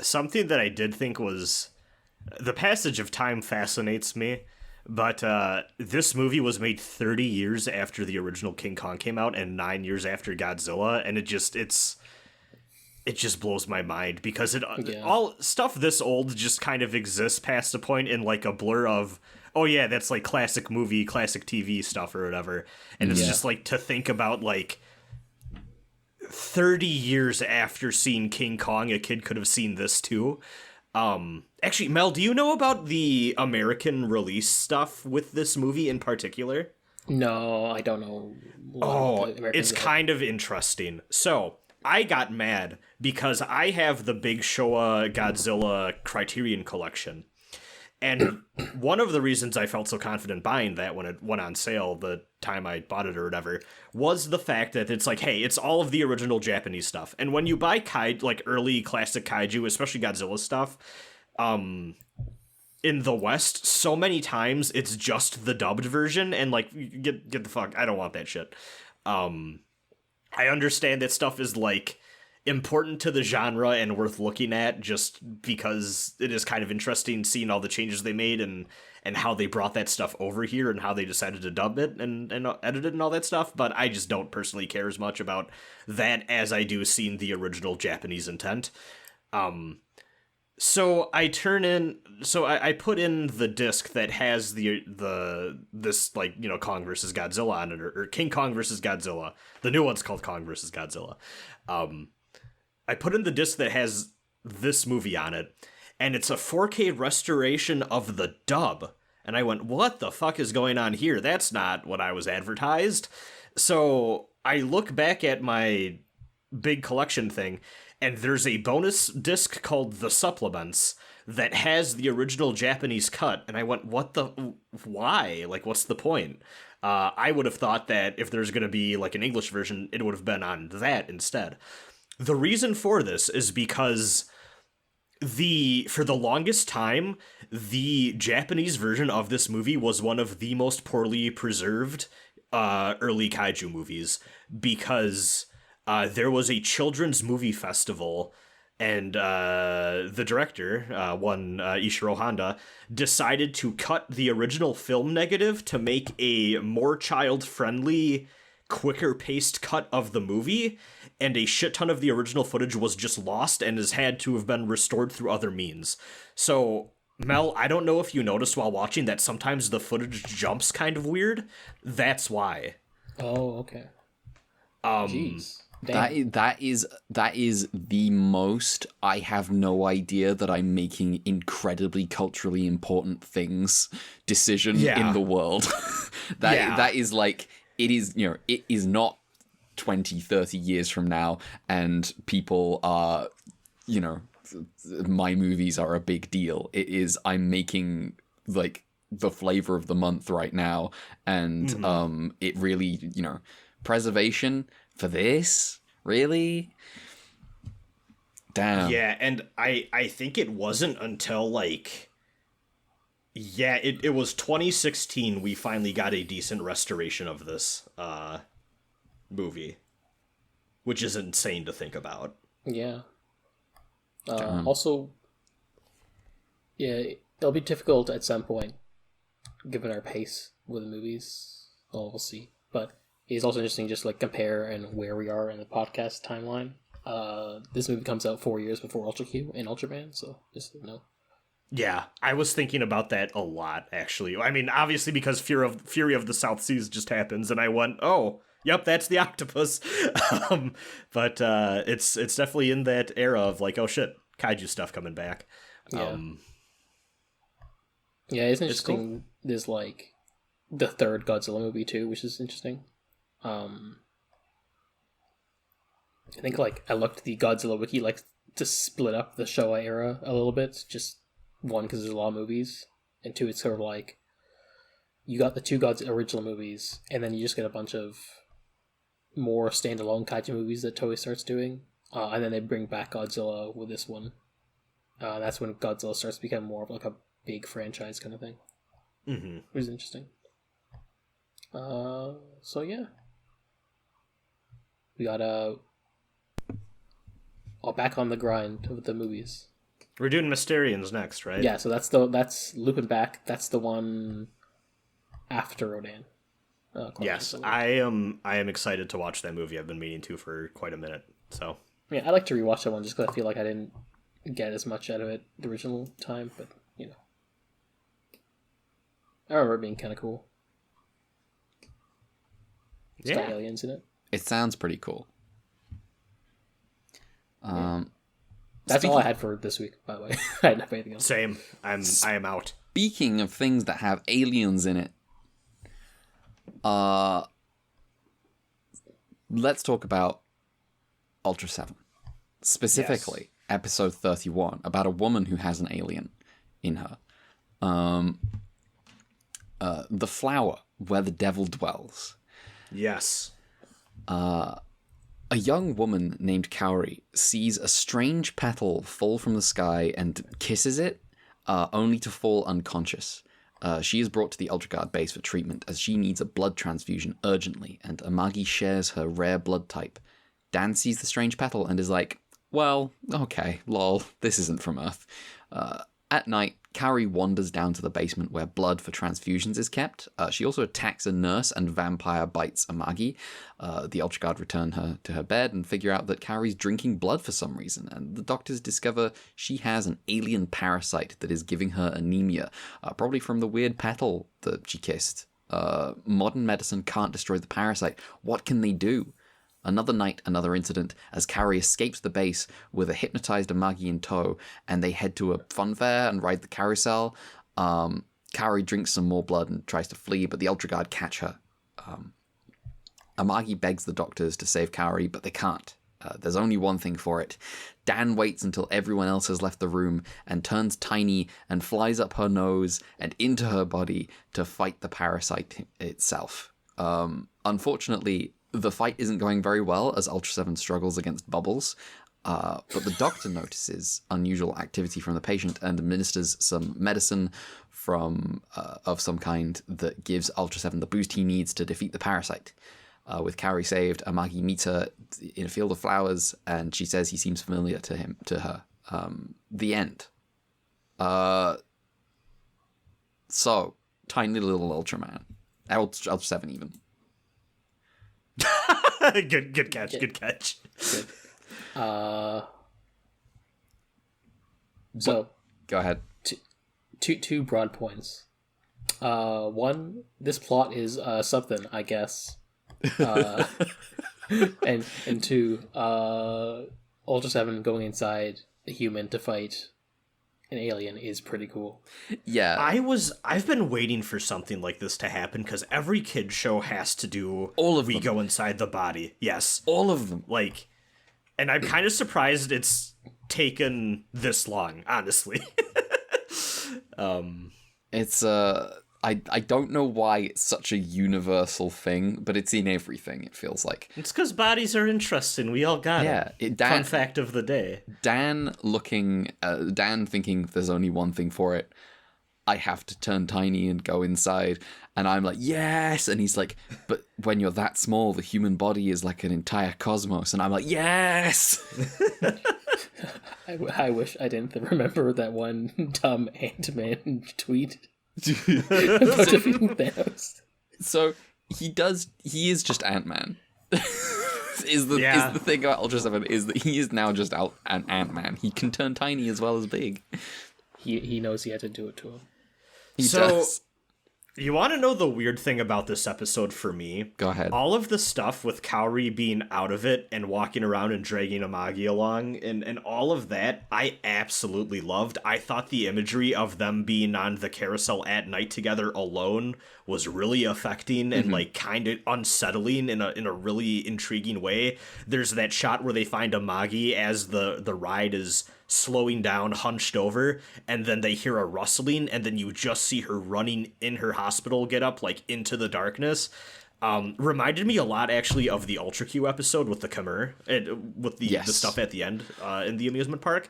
Something that I did think was the passage of time fascinates me, but this movie was made 30 years after the original King Kong came out and 9 years after Godzilla, and it just blows my mind because all stuff this old just kind of exists past a point in like a blur of, oh yeah, that's like classic movie, classic TV stuff or whatever, and it's just like to think about like 30 years after seeing King Kong, a kid could have seen this too. Actually, Mel, do you know about the American release stuff with this movie in particular?
No, I don't know.
It's kind of interesting. So, I got mad because I have the Big Showa Godzilla Criterion collection. And one of the reasons I felt so confident buying that when it went on sale the time I bought it or whatever was the fact that it's like, hey, it's all of the original Japanese stuff. And when you buy like early classic kaiju, especially Godzilla stuff, in the West, so many times it's just the dubbed version and like get the fuck, I don't want that shit. I understand that stuff is like important to the genre and worth looking at just because it is kind of interesting seeing all the changes they made and how they brought that stuff over here and how they decided to dub it and edit it and all that stuff. But I just don't personally care as much about that as I do seeing the original Japanese intent. So I put in the disc that has this like, you know, Kong versus Godzilla on it, or King Kong versus Godzilla. The new one's called Kong versus Godzilla. I put in the disc that has this movie on it, and it's a 4K restoration of the dub. And I went, what the fuck is going on here? That's not what I was advertised. So I look back at my big collection thing, and there's a bonus disc called The Supplements that has the original Japanese cut. And I went, why? Like, what's the point? I would have thought that if there's going to be like an English version, it would have been on that instead. The reason for this is because for the longest time, the Japanese version of this movie was one of the most poorly preserved early kaiju movies because there was a children's movie festival and the director, Ishiro Honda, decided to cut the original film negative to make a more child-friendly, quicker-paced cut of the movie, and a shit ton of the original footage was just lost and has had to have been restored through other means. So, Mel, I don't know if you noticed while watching that sometimes the footage jumps kind of weird. That's why.
Oh, okay. Jeez.
That is the most I have no idea that I'm making incredibly culturally important things decision in the world. That is like, it is, you know, it is not 20, 30 years from now and people are, you know, my movies are a big deal. It is, I'm making like the flavor of the month right now, and it really, you know, preservation for this, really? Damn.
Yeah, and I think it wasn't until like, yeah, it was 2016 we finally got a decent restoration of this movie, which is insane to think about.
Yeah. Also, yeah, it'll be difficult at some point, given our pace with the movies. Well, we'll see. But it's also interesting just like compare and where we are in the podcast timeline. This movie comes out 4 years before Ultra Q and Ultraman, so just you know.
Yeah, I was thinking about that a lot, actually. I mean, obviously because Fury of the South Seas just happens, and I went, oh, yep, that's the octopus. But it's definitely in that era of like, oh shit, kaiju stuff coming back.
Yeah, yeah, it's interesting. Cool. There's like the third Godzilla movie too, which is interesting. I think like I looked at the Godzilla wiki like to split up the Showa era a little bit. Just one, because there's a lot of movies, and two, it's sort of like you got the two Gods original movies, and then you just get a bunch of more standalone kaiju movies that Toei starts doing, and then they bring back Godzilla with this one. That's when Godzilla starts to become more of like a big franchise kind of thing.
Mm-hmm.
Which is interesting. So yeah. We got back on the grind with the movies.
We're doing Mysterians next, right?
Yeah, so that's looping back. That's the one after Rodan.
Yes, I am excited to watch that movie. I've been meaning to for quite a minute. So
yeah, I like to rewatch that one just because I feel like I didn't get as much out of it the original time, but you know, I remember it being kind of cool. It's got aliens in it.
It sounds pretty cool.
That's all I had for this week, by the way. I didn't have anything else.
Same. I am out.
Speaking of things that have aliens in it, let's talk about Ultra 7. Specifically, episode 31, about a woman who has an alien in her. The flower where the devil dwells.
Yes.
A young woman named Kaori sees a strange petal fall from the sky and kisses it, only to fall unconscious. She is brought to the Ultra Guard base for treatment as she needs a blood transfusion urgently, and Amagi shares her rare blood type. Dan sees the strange petal and is like, well, okay, lol, this isn't from Earth. At night, Kaori wanders down to the basement where blood for transfusions is kept. She also attacks a nurse and vampire bites Amagi. The Ultra Guard return her to her bed and figure out that Kaori's drinking blood for some reason, and the doctors discover she has an alien parasite that is giving her anemia, probably from the weird petal that she kissed. Modern medicine can't destroy the parasite. What can they do? Another night, another incident, as Kaori escapes the base with a hypnotized Amagi in tow, and they head to a fun fair and ride the carousel. Kaori drinks some more blood and tries to flee, but the Ultra Guard catch her. Amagi begs the doctors to save Kaori, but they can't. There's only one thing for it. Dan waits until everyone else has left the room and turns tiny and flies up her nose and into her body to fight the parasite itself. Unfortunately, the fight isn't going very well as Ultra 7 struggles against Bubbles, but the doctor notices unusual activity from the patient and administers some medicine of some kind that gives Ultra 7 the boost he needs to defeat the parasite. With Kaori saved, Amagi meets her in a field of flowers, and she says he seems familiar to her. The end. So, tiny little Ultraman. Ultra 7 even.
Good catch. Good catch.
Good. So
go ahead.
Two broad points. One, this plot is something, I guess. And two, Ultra 7 going inside a human to fight an alien is pretty cool.
Yeah.
I've been waiting for something like this to happen because every kid show has to do
all of
we
them.
Go inside the body. Yes.
All of them.
Like, and I'm kind of surprised it's taken this long, honestly.
It's I don't know why it's such a universal thing, but it's in everything, it feels like.
It's because bodies are interesting. We all got it. Fun fact of the day.
Dan thinking there's only one thing for it. I have to turn tiny and go inside. And I'm like, yes! And he's like, but when you're that small, the human body is like an entire cosmos. And I'm like, yes!
I wish I didn't remember that one dumb Ant-Man tweet. Defeating Thanos.
So he is just Ant-Man. is the thing about Ultra 7 is that he is now just an Ant-Man. He can turn tiny as well as big.
He knows he had to do it to him.
He does.
You want to know the weird thing about this episode for me?
Go ahead.
All of the stuff with Kaori being out of it and walking around and dragging Amagi along and all of that, I absolutely loved. I thought the imagery of them being on the carousel at night together alone was really affecting and like kind of unsettling in a really intriguing way. There's that shot where they find Amagi as the ride is slowing down, hunched over, and then they hear a rustling, and then you just see her running in her hospital get up, like, into the darkness. Reminded me a lot, actually, of the Ultra Q episode with the Khmer, with the stuff at the end in the amusement park.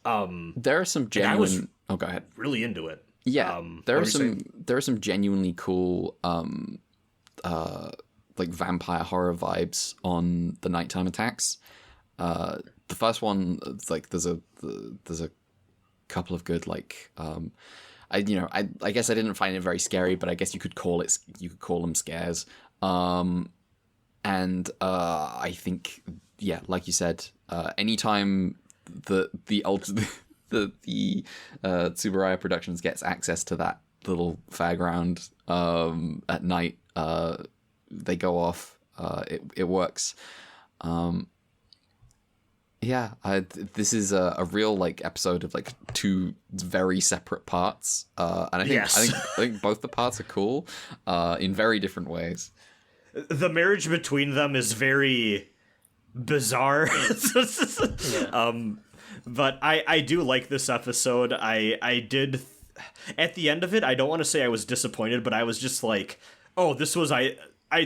There are some genuine...
I was
oh, go ahead.
really into it.
Yeah, there are some genuinely cool like vampire horror vibes on the nighttime attacks. The first one, it's like there's a couple of good like I guess I didn't find it very scary, but I guess you could call them scares. And I think like you said, anytime the Tsuburaya Productions gets access to that little fairground at night, they go off. It works. This is a real like episode of like two very separate parts, and I think both the parts are cool in very different ways.
The marriage between them is very bizarre. But I do like this episode. I did at the end of it. I don't want to say I was disappointed, but I was just like, oh, this was I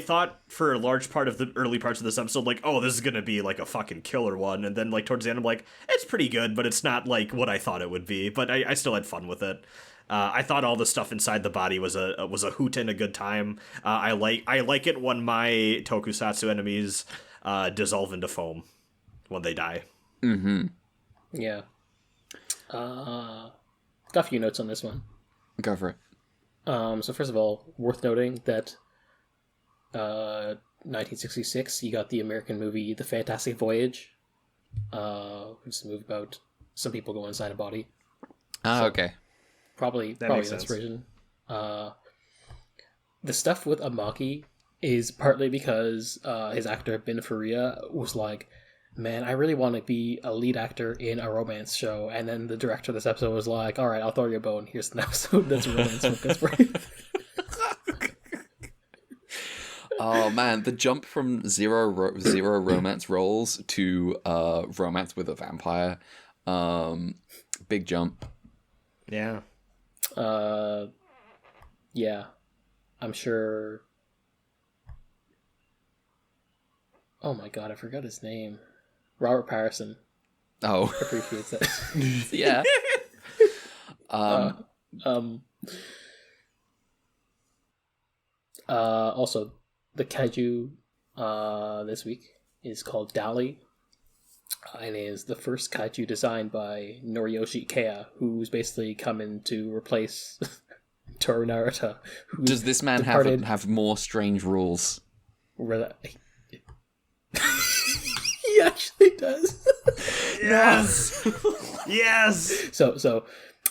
thought for a large part of the early parts of this episode, like, oh, this is going to be, like, a fucking killer one. And then, like, towards the end, I'm like, it's pretty good, but it's not, like, what I thought it would be. But I still had fun with it. I thought all the stuff inside the body was a hoot and a good time. I like it when my tokusatsu enemies dissolve into foam when they die.
Mm-hmm.
Yeah. Got a few notes on this one.
Go for it.
So first of all, worth noting that 1966, you got the American movie The Fantastic Voyage, which is a movie about some people going inside a body.
Okay.
Probably
makes
an
sense.
inspiration. The stuff with Amaki is partly because his actor Ben Faria was like, man, I really want to be a lead actor in a romance show. And then the director of this episode was like, all right, I'll throw you a bone. Here's an episode that's romance focused for you.
Oh man, the jump from zero romance roles to romance with a vampire, big jump.
Yeah.
Yeah, I'm sure. Oh my god, I forgot his name. Robert Patterson
Oh,
appreciates that.
yeah.
Also, the kaiju this week is called Dali, and is the first kaiju designed by Noriyoshi Ikea, who's basically coming to replace Toru Narita.
Does this man have more strange rules?
He actually does.
Yes. Yes.
So,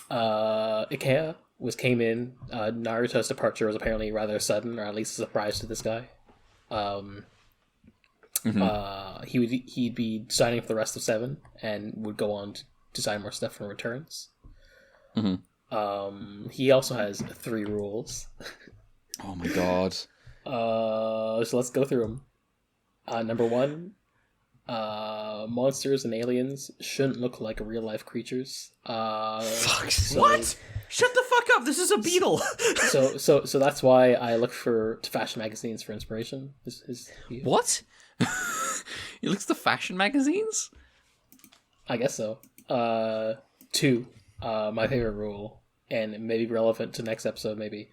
Ikea came in. Naruta's departure was apparently rather sudden, or at least a surprise to this guy. He'd be signing for the rest of Seven, and would go on to design more stuff for Returns. He also has 3 rules.
Oh my god.
So let's go through them. Number 1, monsters and aliens shouldn't look like real life creatures.
What? Shut the fuck up! This is a beetle.
so that's why I look to fashion magazines for inspiration.
What? He looks to fashion magazines?
I guess so. 2, my favorite rule, and it may be relevant to next episode. Maybe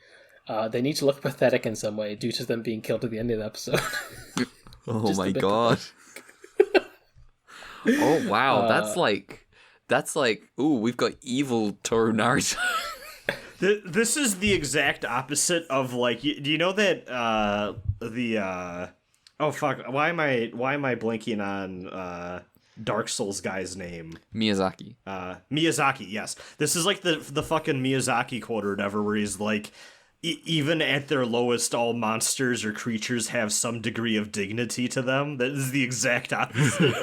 they need to look pathetic in some way due to them being killed at the end of the episode.
Oh my god. Oh wow, that's like ooh, we've got evil Toru Narita.
This is the exact opposite of like. Do you know that oh fuck? Why am I blanking on Dark Souls guy's name?
Miyazaki.
Miyazaki. Yes, this is like the fucking Miyazaki quote or whatever, where he's like, even at their lowest, all monsters or creatures have some degree of dignity to them. That is the exact opposite.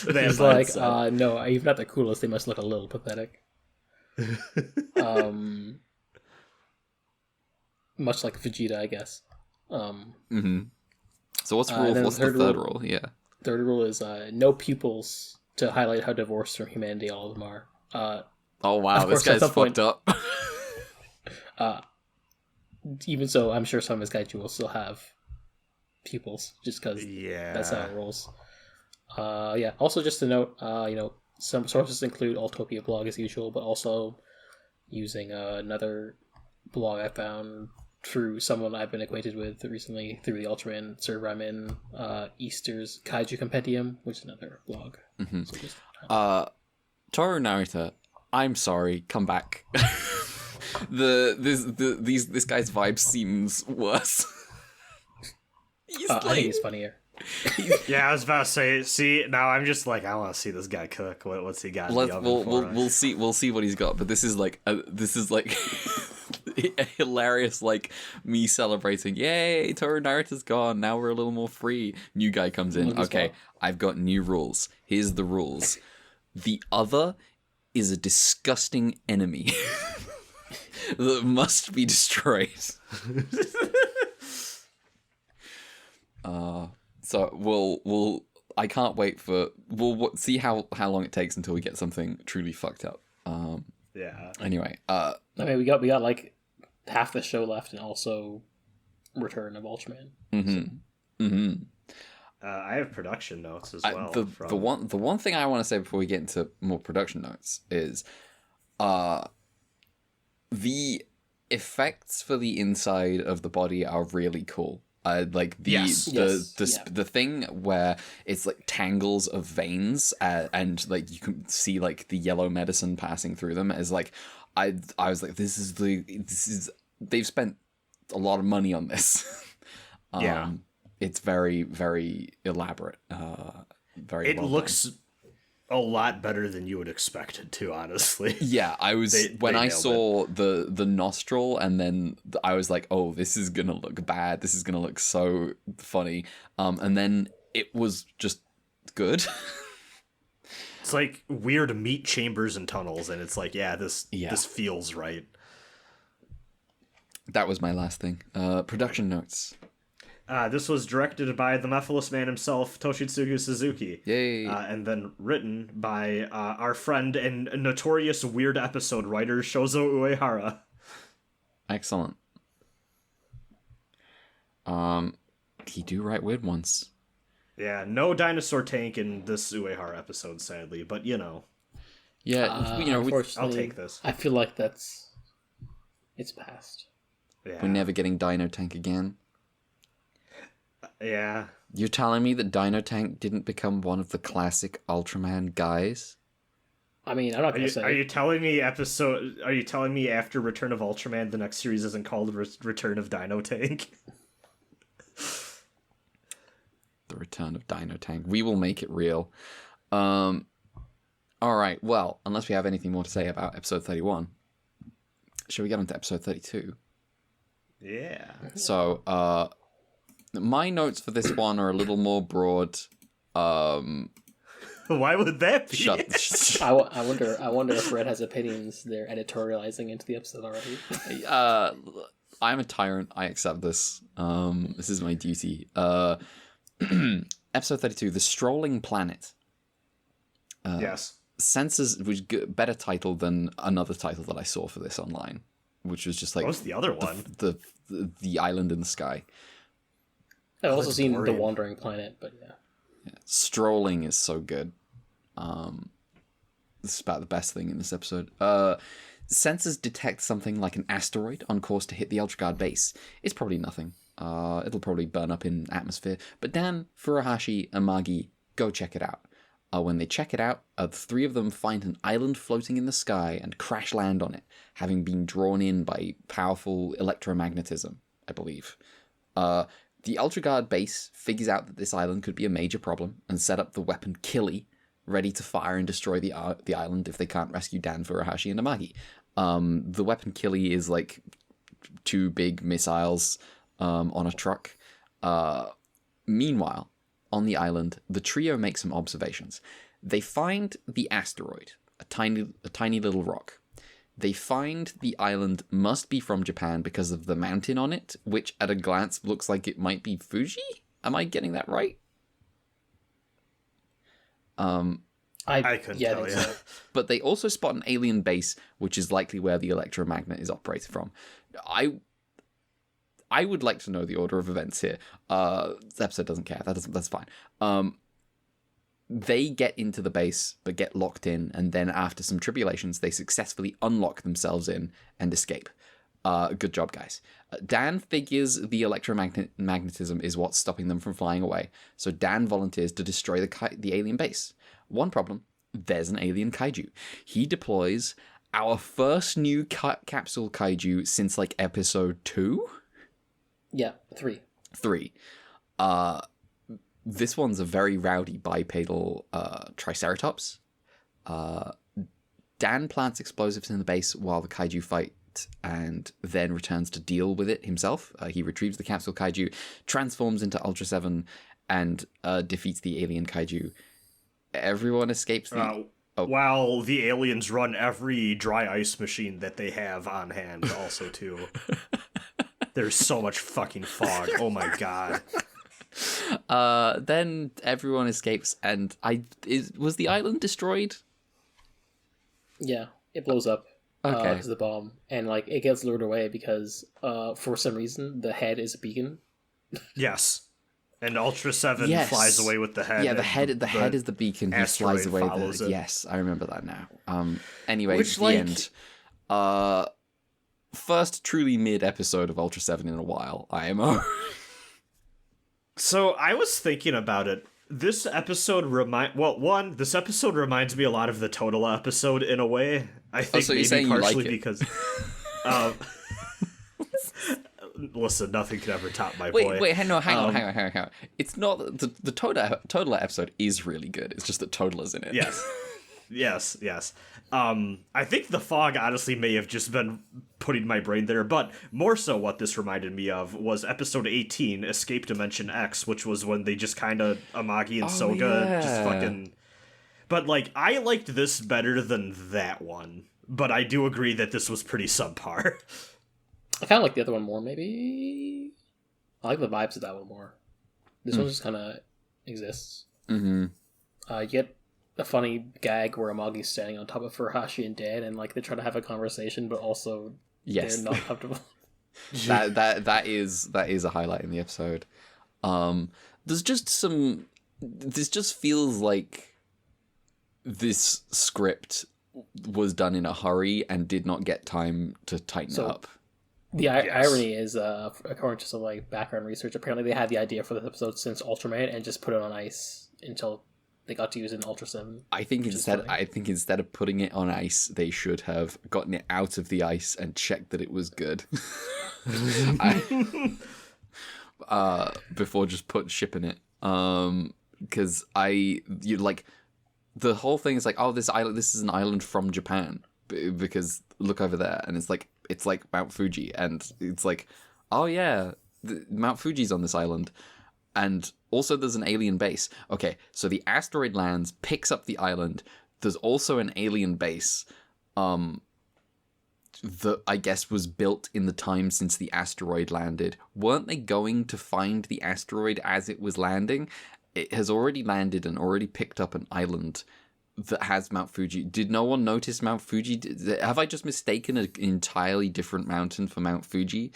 It's like, no, even at the coolest, they must look a little pathetic. Much like Vegeta, I guess.
So what's rule? What's the third rule? Yeah.
Third rule is no pupils, to highlight how divorced from humanity all of them are.
Oh wow, this guy's fucked up.
Even so, I'm sure some of his kaiju will still have pupils, just because that's how it rolls. Also just to note, some sources include Ultopia blog as usual, but also using another blog I found through someone I've been acquainted with recently through the Ultraman server I'm in, Easter's Kaiju Compendium, which is another blog. So just,
Toru Narita, I'm sorry, come back. This guy's vibe seems worse.
I think he's funnier.
Yeah, I was about to say. See, now I'm just like, I want to see this guy cook. What's he got?
We'll see what he's got. But this is like a hilarious, like me celebrating. Yay, Toru Narita's gone. Now we're a little more free. New guy comes in. Okay, I've got new rules. Here's the rules. The other is a disgusting enemy that must be destroyed. So we'll I can't wait for we'll see how long it takes until we get something truly fucked up. Anyway, I
mean, we got like half the show left, and also Return of Ultraman.
I have production notes as well.
The one thing I want to say before we get into more production notes is, the effects for the inside of the body are really cool. Like the thing where it's like tangles of veins and like you can see like the yellow medicine passing through them is like I was like this is they've spent a lot of money on this. It's very, very elaborate. It
looks a lot better than you would expect it to, honestly.
Yeah, I was when I saw the nostril, and then I was like, "Oh, this is gonna look bad. This is gonna look so funny." And then it was just good.
It's like weird meat chambers and tunnels, and it's like, this feels right.
That was my last thing. Production notes.
This was directed by the Mephiles man himself, Toshitsugu Suzuki.
Yay.
And then written by our friend and notorious weird episode writer, Shozo Uehara.
Excellent. He do write weird ones.
Yeah, no dinosaur tank in this Uehara episode, sadly, but
Yeah,
I'll take this.
I feel like it's past.
Yeah.
We're never getting Dino Tank again.
Yeah.
You're telling me that Dino Tank didn't become one of the classic Ultraman guys?
I mean, I'm not gonna say.
Are you telling me after Return of Ultraman, the next series isn't called Return of Dino Tank?
The Return of Dino Tank. We will make it real. All right. Well, unless we have anything more to say about episode 31, shall we get on to episode 32?
Yeah.
So, my notes for this one are a little more broad.
Why would that be?
I wonder if Red has opinions they're editorializing into the episode already.
I'm a tyrant. I accept this. This is my duty. Episode 32, The Strolling Planet.
Yes.
Senses, which better title than another title that I saw for this online, which was just like...
What was the other one?
The Island in the Sky.
I've also seen The Wandering Planet, but yeah.
Strolling is so good. This is about the best thing in this episode. Sensors detect something like an asteroid on course to hit the Ultraguard base. It's probably nothing. It'll probably burn up in atmosphere. But Dan, Furuhashi, and Magi go check it out. When they check it out, the three of them find an island floating in the sky and crash land on it, having been drawn in by powerful electromagnetism, I believe. The Ultraguard base figures out that this island could be a major problem and set up the weapon Killy, ready to fire and destroy the island if they can't rescue Dan, Furuhashi, and Amagi. The weapon Killy is like two big missiles on a truck. Meanwhile, on the island, the trio make some observations. They find the asteroid, a tiny little rock. They find the island must be from Japan because of the mountain on it, which at a glance looks like it might be Fuji? Am I getting that right?
I couldn't tell you.
So.
But they also spot an alien base, which is likely where the electromagnet is operated from. I would like to know the order of events here. This episode doesn't care. That's fine. They get into the base, but get locked in, and then after some tribulations, they successfully unlock themselves in and escape. Good job, guys. Dan figures the electromagnetism is what's stopping them from flying away, so Dan volunteers to destroy the alien base. One problem, there's an alien kaiju. He deploys our first new capsule kaiju since, like, episode 2?
Yeah, 3.
3. This one's a very rowdy bipedal Triceratops. Dan plants explosives in the base while the kaiju fight and then returns to deal with it himself. He retrieves the capsule kaiju, transforms into Ultraseven, and defeats the alien kaiju. Everyone escapes
while the aliens run every dry ice machine that they have on hand also, too. There's so much fucking fog. Oh my god.
Then everyone escapes, and was the island destroyed?
Yeah, it blows up.
Okay.
Because of the bomb, and like it gets lured away because for some reason the head is a beacon.
Yes. And Ultraseven flies away with the head.
Yeah, the head is the beacon. He flies away.
It.
Yes, I remember that now. Anyway,
Which,
the end. First truly mid-episode of Ultraseven in a while, IMO.
So I was thinking about it. This episode this episode reminds me a lot of the Totola episode in a way. I think
so
maybe
you're
partially
like
because listen, nothing could ever top my boy.
Wait, hang on. It's not the Totola episode is really good. It's just that Totola's in it.
Yes. I think the fog honestly may have just been putting my brain there, but more so what this reminded me of was episode 18, Escape Dimension X, which was when they just kind of Amagi and Soga just fucking... But, like, I liked this better than that one, but I do agree that this was pretty subpar.
I kind of like the other one more, maybe. I like the vibes of that one more. This one just kind of exists.
Mm-hmm.
You get a funny gag where Amagi's standing on top of Furuhashi and Dan, and like they try to have a conversation, but also they're not comfortable.
that is a highlight in the episode. This just feels like this script was done in a hurry and did not get time to tighten it up.
The irony is, according to some like background research, apparently they had the idea for this episode since Ultraman and just put it on ice until they got to use it in Ultraseven.
I think instead of putting it on ice, they should have gotten it out of the ice and checked that it was good. Before just shipping it. Because the whole thing is like, oh, this is an island from Japan, because look over there, and it's like Mount Fuji, and it's like, oh yeah, Mount Fuji's on this island, and also there's an alien base. Okay, so the asteroid lands, picks up the island. There's also an alien base, that I guess was built in the time since the asteroid landed. Weren't they going to find the asteroid as it was landing? It has already landed and already picked up an island that has Mount Fuji. Did no one notice Mount Fuji? Have I just mistaken an entirely different mountain for Mount Fuji?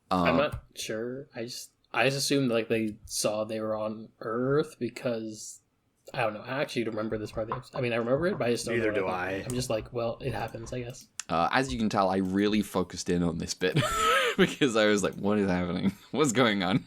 I'm not sure. I just assumed like they saw they were on Earth because I don't know. I actually don't remember this part of the episode. I mean, I remember it, but I just don't.
Neither
know
do I.
I'm just like, well, it happens, I guess.
As you can tell, I really focused in on this bit because I was like, what is happening? What's going on?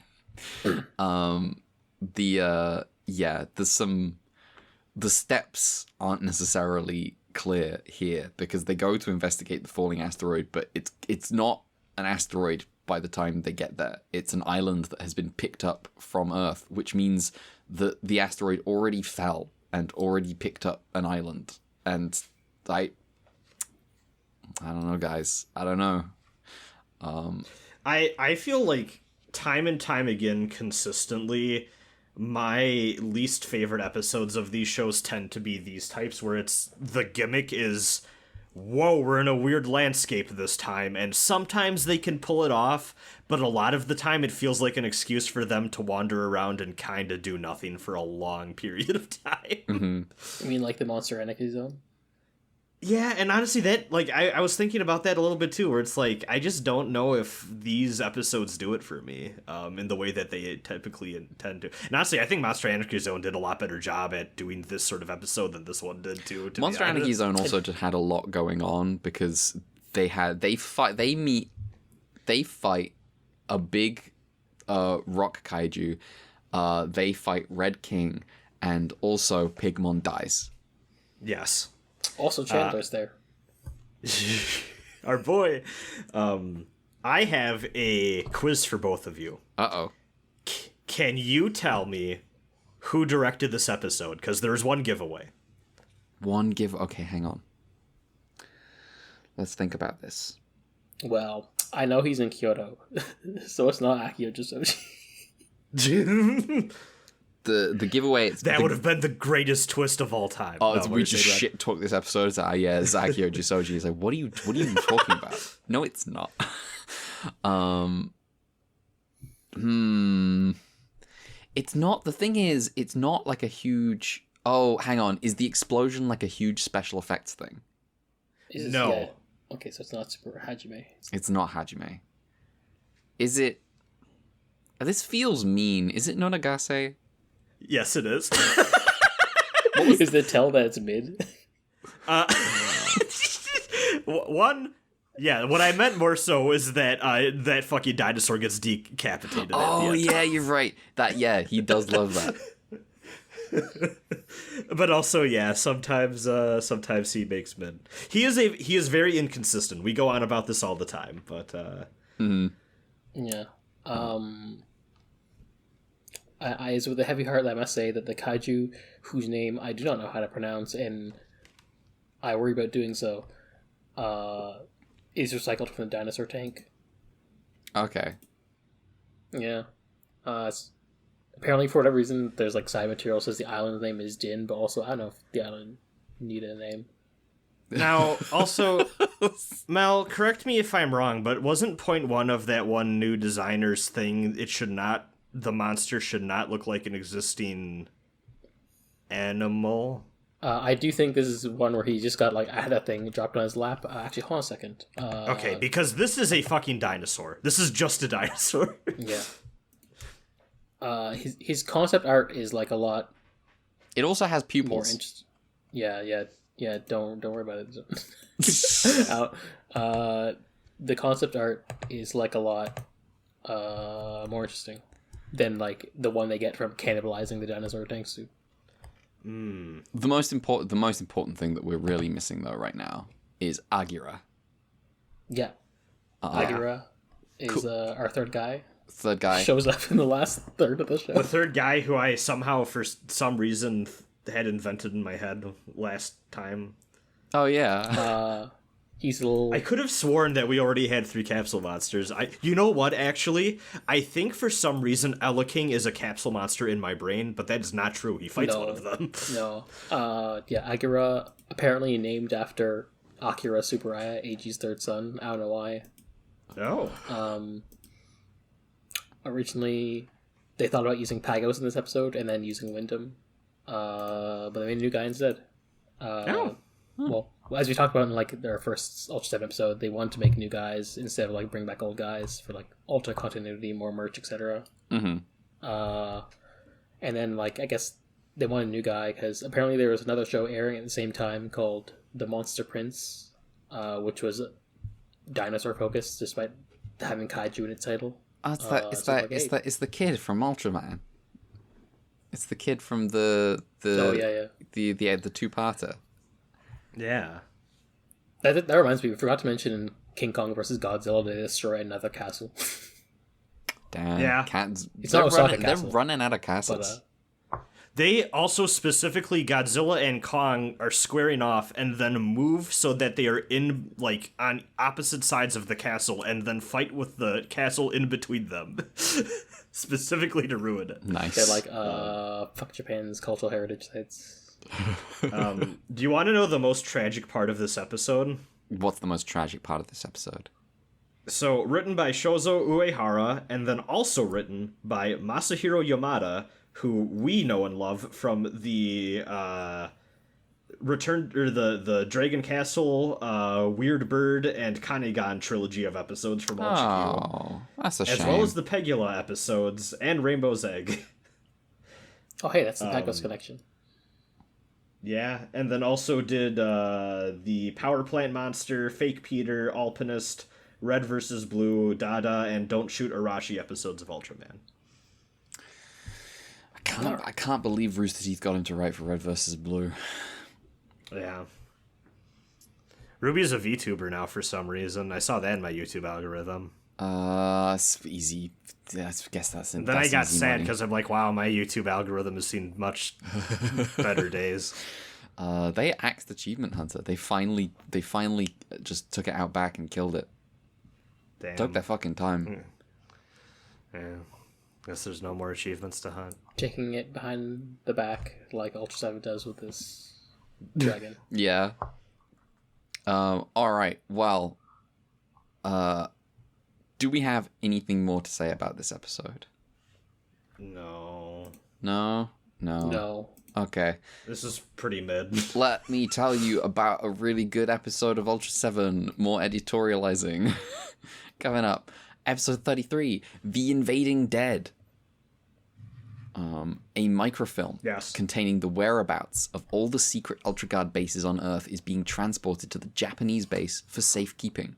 The steps aren't necessarily clear here because they go to investigate the falling asteroid, but it's not an asteroid by the time they get there. It's an island that has been picked up from Earth, which means that the asteroid already fell and already picked up an island. And I don't know, guys. I don't know.
I feel like time and time again, consistently, my least favorite episodes of these shows tend to be these types where it's the gimmick is, whoa, we're in a weird landscape this time, and sometimes they can pull it off, but a lot of the time it feels like an excuse for them to wander around and kind of do nothing for a long period of time.
Mm-hmm.
I mean, like the Monster Anarchy Zone?
Yeah, and honestly, that, like, I was thinking about that a little bit too, where it's like, I just don't know if these episodes do it for me, in the way that they typically intend to. And honestly, I think Monster Anarchy Zone did a lot better job at doing this sort of episode than this one did too.
Monster Anarchy Zone also just had a lot going on because they fight a big rock kaiju, they fight Red King, and also Pigmon dies.
Yes.
Also, Chandler's there.
Our boy. I have a quiz for both of you.
Uh-oh.
Can you tell me who directed this episode? Because there's one giveaway.
Okay, hang on. Let's think about this.
Well, I know he's in Kyoto, so it's not Akio Jisoji.
The giveaway...
That would have been the greatest twist of all time.
Oh, we just shit talk this episode. It's like, yeah, it's Akio Jisoji. He's like, what are you talking about? No, it's not. It's not. The thing is, it's not like a huge... Oh, hang on. Is the explosion like a huge special effects thing?
No.
Yeah. Okay, so it's not Super Hajime.
It's not Hajime. Is it... This feels mean. Is it Nonagase?
Yes, it is.
Is the tell that it's mid?
One... Yeah, what I meant more so is that that fucking dinosaur gets decapitated.
Oh, yeah, you're right. He does love that.
But also, yeah, sometimes he makes men. He is very inconsistent. We go on about this all the time, but
Yeah. I is with a heavy heart that I must say that the kaiju, whose name I do not know how to pronounce, and I worry about doing so, is recycled from the dinosaur tank.
Okay.
Yeah. Apparently, for whatever reason, there's like side material says the island's name is Din, but also I don't know if the island needed a name.
now also, Mel, correct me if I'm wrong, but wasn't point one of that one new designer's thing? The monster should not look like an existing animal.
I do think this is one where he just got like I had that thing dropped on his lap. Actually, hold on a second.
Okay, because this is a fucking dinosaur. This is just a dinosaur.
Yeah. His concept art is like a lot
It also has
more
pupils.
interesting. Yeah. Don't worry about it. The concept art is like a lot more interesting than like the one they get from cannibalizing the dinosaur tank suit.
The most important thing that we're really missing though right now is Agira.
Yeah. Agura is our third guy.
Third guy.
Shows up in the last third of the show.
The third guy who I somehow, for some reason, had invented in my head last time.
Oh yeah.
He's a little...
I could have sworn that we already had 3 capsule monsters. You know what, actually? I think for some reason Ella King is a capsule monster in my brain, but that is not true. He fights one of them.
No. Agura, apparently named after Akira Tsuburaya, Eiji's third son. I don't know why.
Oh.
Originally, they thought about using Pagos in this episode and then using Wyndham. But they made a new guy instead. Well, as we talked about in like their first Ultraseven episode, they wanted to make new guys instead of like bring back old guys for like Ultra continuity, more merch, etc.
Mm-hmm.
And then like I guess they wanted a new guy because apparently there was another show airing at the same time called The Monster Prince, which was dinosaur focused despite having kaiju in its title.
Oh, it's the kid from Ultraman. It's the kid from the the two-parter.
Yeah.
That reminds me, we forgot to mention in King Kong versus Godzilla, they destroy another castle.
Damn.
Yeah.
Cats.
It's not Osaka
they're
Castle,
running out of castles.
They also specifically, Godzilla and Kong are squaring off and then move so that they are in, like, on opposite sides of the castle and then fight with the castle in between them. Specifically to ruin it.
Nice.
They're like, fuck Japan's cultural heritage sites.
Do you want to know the most tragic part of this episode?
What's the most tragic part of this episode?
So, written by Shozo Uehara, and then also written by Masahiro Yamada, who we know and love from the the Dragon Castle, Weird Bird, and Kanegan trilogy of episodes from All
Oh, that's a shame.
as well as the Pegula episodes and Rainbow's Egg.
Oh, hey, that's the Pecos connection.
Yeah, and then also did the Power Plant Monster, Fake Peter, Alpinist, Red vs. Blue, Dada, and Don't Shoot Arashi episodes of Ultraman.
I can't believe Rooster Teeth got him to write for Red vs. Blue.
Yeah. Ruby's a VTuber now for some reason. I saw that in my YouTube algorithm.
It's easy. I guess that's.
Then I got sad because I'm like, wow, my YouTube algorithm has seen much better days.
They axed Achievement Hunter. They finally just took it out back and killed it.
Damn.
Took their fucking time.
Yeah. Guess there's no more achievements to hunt.
Taking it behind the back like Ultra 7 does with this dragon.
Yeah. All right. Well, do we have anything more to say about this episode?
No.
No.
Okay.
This is pretty mid.
Let me tell you about a really good episode of Ultra 7. More editorializing. Coming up. Episode 33, The Invading Dead. A microfilm containing the whereabouts of all the secret Ultra Guard bases on Earth is being transported to the Japanese base for safekeeping.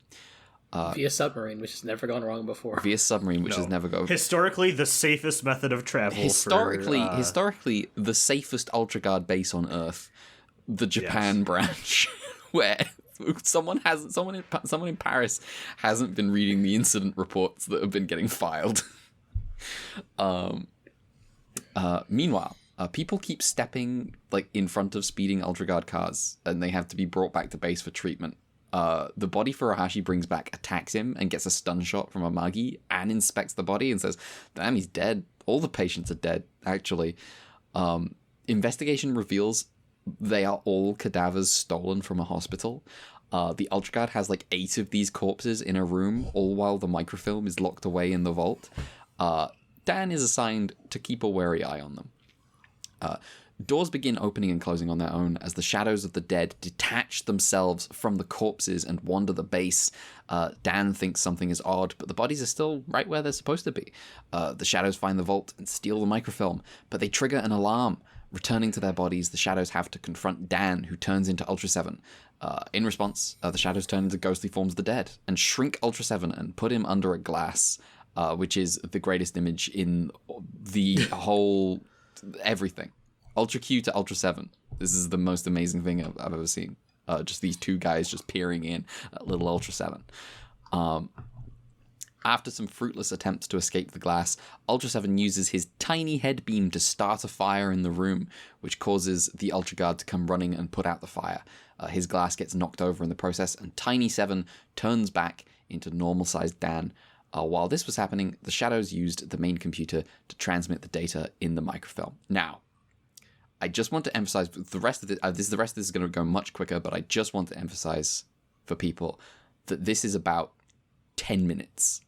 Via submarine, which has never gone wrong before.
Via submarine, which has never gone...
Historically, the safest method of travel.
Historically, the safest Ultra Guard base on Earth, the Japan branch, where someone in Paris hasn't been reading the incident reports that have been getting filed. Meanwhile, people keep stepping like in front of speeding Ultra Guard cars, and they have to be brought back to base for treatment. The body Furuhashi brings back attacks him and gets a stun shot from Amagi and inspects the body and says, damn, he's dead. All the patients are dead, actually. Investigation reveals they are all cadavers stolen from a hospital. The Ultra Guard has like 8 of these corpses in a room, all while the microfilm is locked away in the vault. Dan is assigned to keep a wary eye on them. Doors begin opening and closing on their own as the shadows of the dead detach themselves from the corpses and wander the base. Dan thinks something is odd, but the bodies are still right where they're supposed to be. The shadows find the vault and steal the microfilm, but they trigger an alarm. Returning to their bodies, the shadows have to confront Dan, who turns into Ultra 7. In response, the shadows turn into ghostly forms of the dead and shrink Ultra 7 and put him under a glass, which is the greatest image in the whole everything. Ultra Q to Ultra 7. This is the most amazing thing I've ever seen. Just these two guys just peering in at little Ultra 7. After some fruitless attempts to escape the glass, Ultra 7 uses his tiny head beam to start a fire in the room, which causes the Ultra Guard to come running and put out the fire. His glass gets knocked over in the process, and Tiny 7 turns back into normal-sized Dan. While this was happening, the shadows used the main computer to transmit the data in the microfilm. Now, I just want to emphasize the rest of this. The rest of this is going to go much quicker, but I just want to emphasize for people that this is about 10 minutes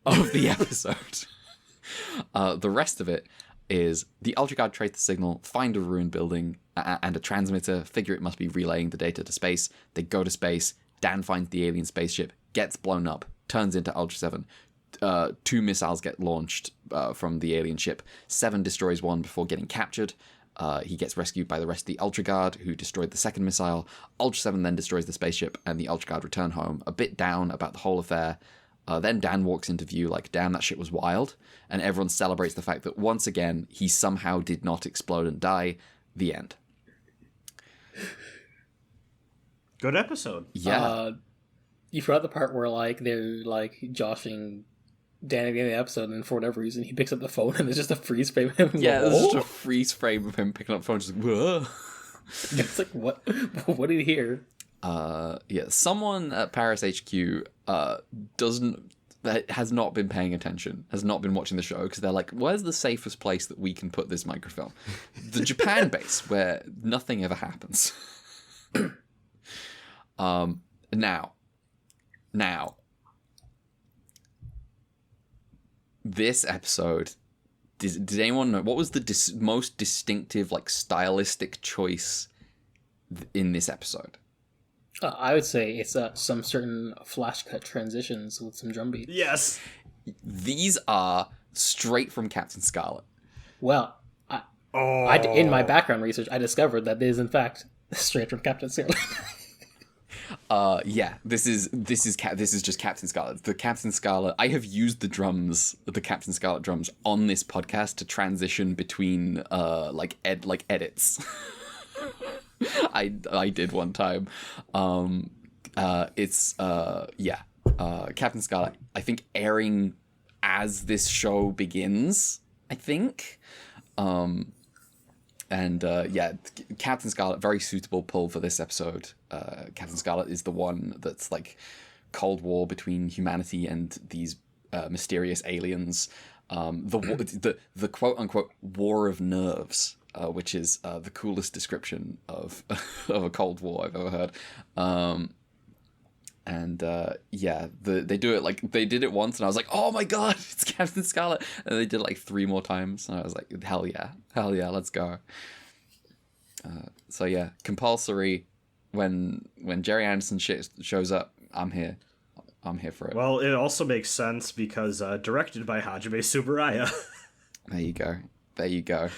of the episode. The rest of it is the Ultra Guard trace the signal, find a ruined building and a transmitter, figure it must be relaying the data to space. They go to space. Dan finds the alien spaceship, gets blown up, turns into Ultra 7. 2 missiles get launched from the alien ship. 7 destroys one before getting captured. He gets rescued by the rest of the Ultra Guard, who destroyed the second missile. Ultra 7 then destroys the spaceship, and the Ultra Guard return home, a bit down about the whole affair. Then Dan walks into view like, damn, that shit was wild. And everyone celebrates the fact that once again, he somehow did not explode and die. The end.
Good episode.
Yeah.
You forgot the part where like they're like joshing Dan at the end of the episode, and for whatever reason, he picks up the phone, and there's just a freeze frame of him.
Yeah,
Like,
there's just
"Oh!"
a freeze frame of him picking up the phone, just like, whoa.
It's like, what? What did he hear?
Yeah, someone at Paris HQ has not been paying attention, has not been watching the show, because they're like, where's the safest place that we can put this microfilm? The Japan base, where nothing ever happens. Now, this episode, did anyone know, what was the most distinctive, like, stylistic choice in this episode?
I would say it's some certain flash cut transitions with some drum beats.
Yes.
These are straight from Captain Scarlet.
Well, in my background research, I discovered that it is in fact straight from Captain Scarlet.
Yeah, this is just Captain Scarlet. The Captain Scarlet. I have used the Captain Scarlet drums on this podcast to transition between edits. I did one time. Captain Scarlet, I think, airing as this show begins, I think. Captain Scarlet, very suitable pull for this episode. Captain Scarlet is the one that's like Cold War between humanity and these mysterious aliens. The quote unquote war of nerves. Which is the coolest description of of a Cold War I've ever heard. They do it, like, they did it once, and I was like, oh my god, it's Captain Scarlet, and they did it like 3 more times, and I was like, hell yeah, let's go. Compulsory. When Jerry Anderson shows up, I'm here for it.
Well, it also makes sense because directed by Hajime Tsuburaya.
There you go.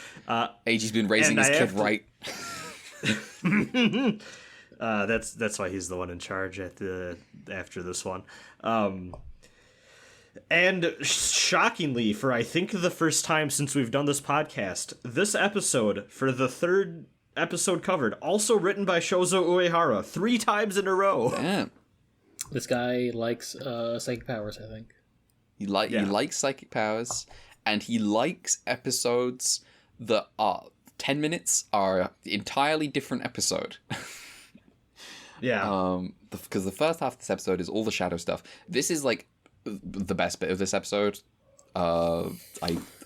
AG's been raising his kid right.
That's why he's the one in charge after this one. And shockingly, for I think the first time since we've done this podcast, this episode, for the 3rd episode covered, also written by Shozo Uehara 3 times in a row.
Damn.
This guy likes psychic powers, I think.
He likes psychic powers. And he likes episodes that are 10 minutes are entirely different episode.
Yeah.
Because the first half of this episode is all the shadow stuff. This is like the best bit of this episode. I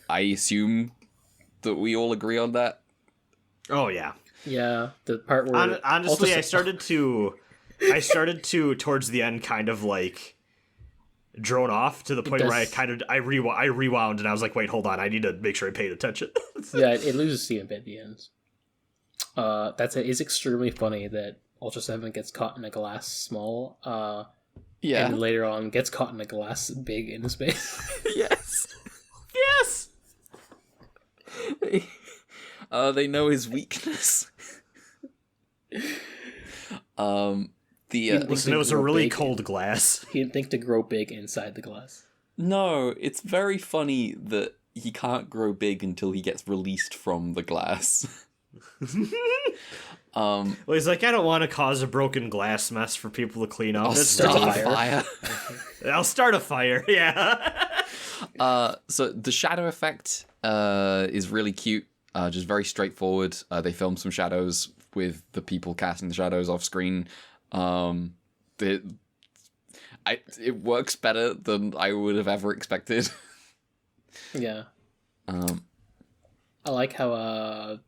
assume that we all agree on that.
Oh yeah.
Yeah, the part where
honestly, I started to towards the end kind of like drone off to the point where I rewound and I was like, wait, hold on, I need to make sure I paid attention.
Yeah, it loses steam a bit at the end. It's extremely funny that Ultraseven gets caught in a glass small, and later on gets caught in a glass big in space.
Yes. They know his weakness.
Listen, it was a really cold glass.
He didn't think to grow big inside the glass.
No, it's very funny that he can't grow big until he gets released from the glass.
Well, he's like, I don't want to cause a broken glass mess for people to clean up.
I'll start a fire.
I'll start a fire, yeah.
So the shadow effect is really cute, just very straightforward. They filmed some shadows with the people casting the shadows off screen. It works better than I would have ever expected.
Yeah. I like how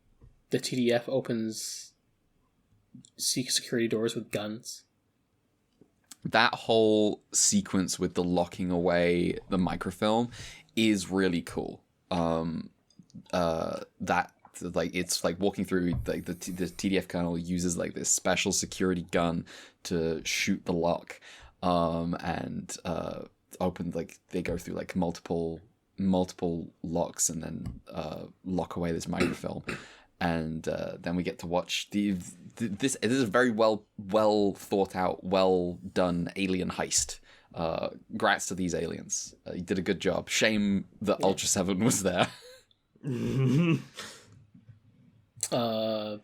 the TDF opens security doors with guns.
That whole sequence with the locking away the microfilm is really cool. That like it's like walking through like the TDF colonel uses like this special security gun to shoot the lock, and open, like they go through like multiple locks and then lock away this microfilm. And then we get to watch this is a very well thought out, well done alien heist. Grats to these aliens. You did a good job. Shame that Ultraseven was there.
The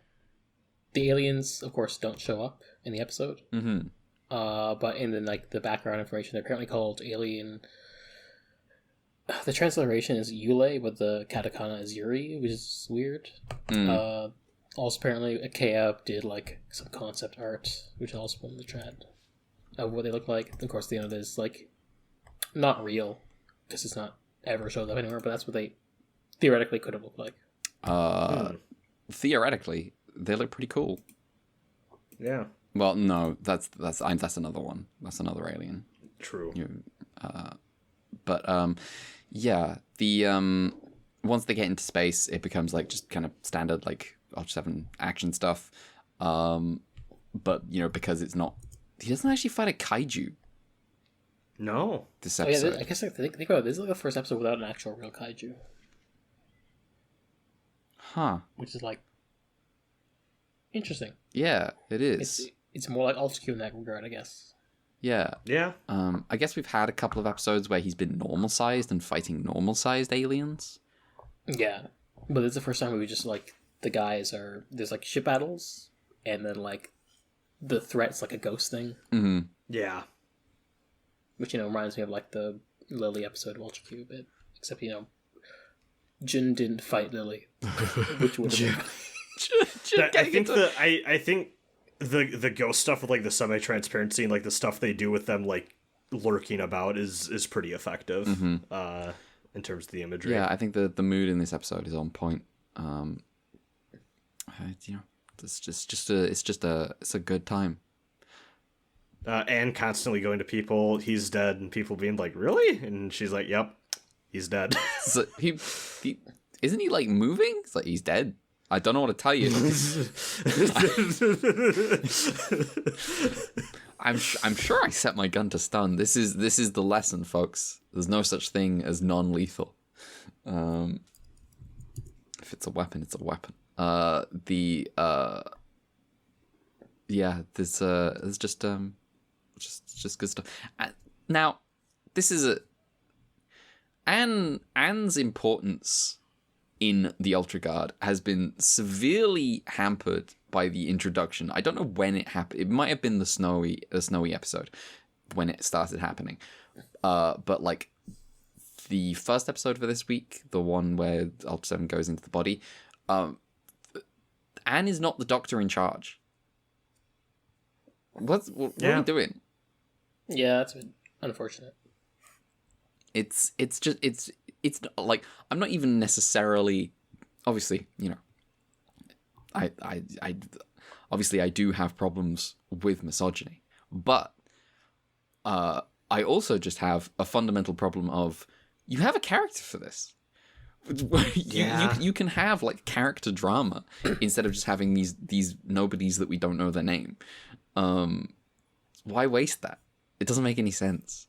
aliens, of course, don't show up in the episode.
Mm-hmm.
But in the background information, they're apparently called alien the transliteration is Yule, but the katakana is Yuri, which is weird. Also, apparently, Ikea did like some concept art, which is also in the trend of what they look like. Of course, the end of it is like not real because it's not ever showed up anywhere, but that's what they theoretically could have looked like.
Theoretically, they look pretty cool.
Yeah.
Well, no, that's another one. That's another alien.
True.
Yeah, the once they get into space, it becomes like just kind of standard like Ultraseven action stuff. But because it's not, he doesn't actually fight a kaiju.
No.
This episode.
I guess think about it. This is like the first episode without an actual real kaiju.
Huh.
Which is like interesting.
Yeah, it is.
It's more like Ultra Q in that regard, I guess.
Yeah.
Yeah.
I guess we've had a couple of episodes where he's been normal-sized and fighting normal-sized aliens.
Yeah. But it's the first time we just, like, the guys are... There's, like, ship battles, and then, like, the threat's, like, a ghost thing.
Mm-hmm.
Yeah.
Which, reminds me of, like, the Lily episode of Ultra Q a bit. Except, Jin didn't fight Lily. Which would have been...
I think the ghost stuff with like the semi-transparency and like the stuff they do with them like lurking about is pretty effective in terms of the imagery.
Yeah, I think the mood in this episode is on point. It's a good time.
And constantly going to people, he's dead, and people being like, really? And she's like, yep, he's dead.
So he isn't he like moving? It's like he's dead. I don't know what to tell you. I'm sure I set my gun to stun. This is the lesson, folks. There's no such thing as non-lethal. If it's a weapon, it's a weapon. There's just good stuff. Now, this is Anne's importance in the Ultra Guard has been severely hampered by the introduction. I don't know when it happened. It might have been the snowy episode when it started happening. But like the first episode for this week, the one where Ultraseven goes into the body, Anne is not the doctor in charge. What are we doing?
Yeah, that's unfortunate.
It's like, I'm not even necessarily, obviously, I obviously I do have problems with misogyny, but I also just have a fundamental problem of, you have a character for this. You can have like character drama instead of just having these nobodies that we don't know their name. Why waste that? It doesn't make any sense.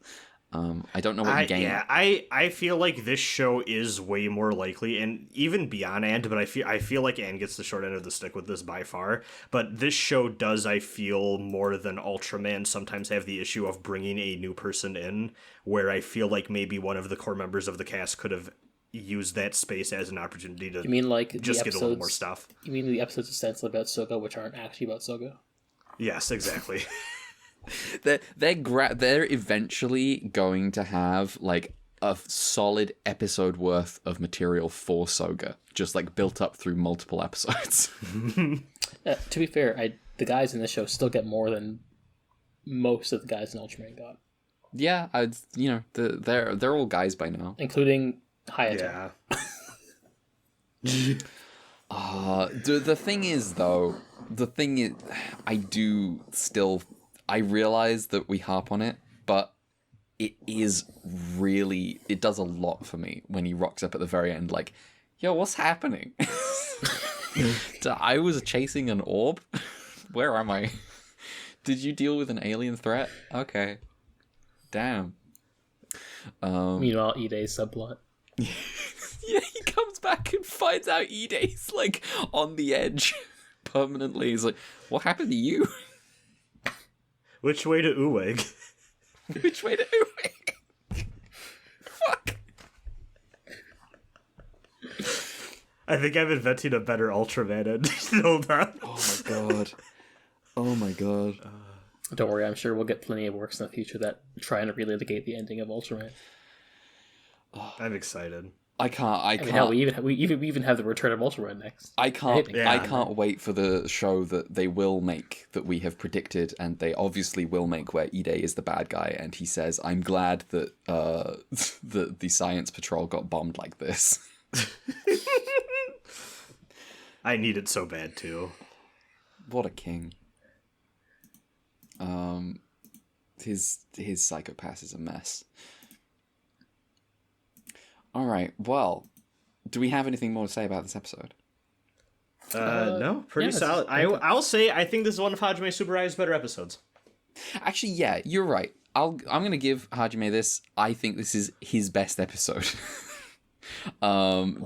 I don't know what you gain.
Yeah, I feel like this show is way more likely, and even beyond Anne, but I feel like Anne gets the short end of the stick with this by far. But this show does, I feel, more than Ultraman sometimes have the issue of bringing a new person in, where I feel like maybe one of the core members of the cast could have used that space as an opportunity to just get a little more stuff.
You mean the episodes ostensibly about Soga, which aren't actually about Soga?
Yes, exactly.
They're eventually going to have like a solid episode worth of material for Soga, just like built up through multiple episodes.
To be fair, the guys in this show still get more than most of the guys in Ultraman got.
Yeah, they're all guys by now,
including Hayato.
Yeah.
The thing is, I realize that we harp on it, but it does a lot for me when he rocks up at the very end like, yo, what's happening? I was chasing an orb? Where am I? Did you deal with an alien threat? Okay. Damn.
Meanwhile, Ide's subplot.
Yeah, he comes back and finds out Ide's like on the edge permanently. He's like, what happened to you?
Which way to Uweg?
Which way to Uweg? Fuck.
I think I'm inventing a better Ultraman end. Hold on.
Oh my god.
Don't worry, I'm sure we'll get plenty of works in the future that try and relitigate the ending of Ultraman.
I'm excited.
I can't.
I mean, hell, we even have the Return of Ultraman next.
I can't.
Yeah.
I can't wait for the show that they will make, that we have predicted, and they obviously will make, where Ide is the bad guy, and he says, "I'm glad that the Science Patrol got bombed like this."
I need it so bad too.
What a king. His psychopath is a mess. All right. Well, do we have anything more to say about this episode?
No, pretty solid. I'll say I think this is one of Hajime Subarai's better episodes.
Actually, yeah, you're right. I'm gonna give Hajime this. I think this is his best episode.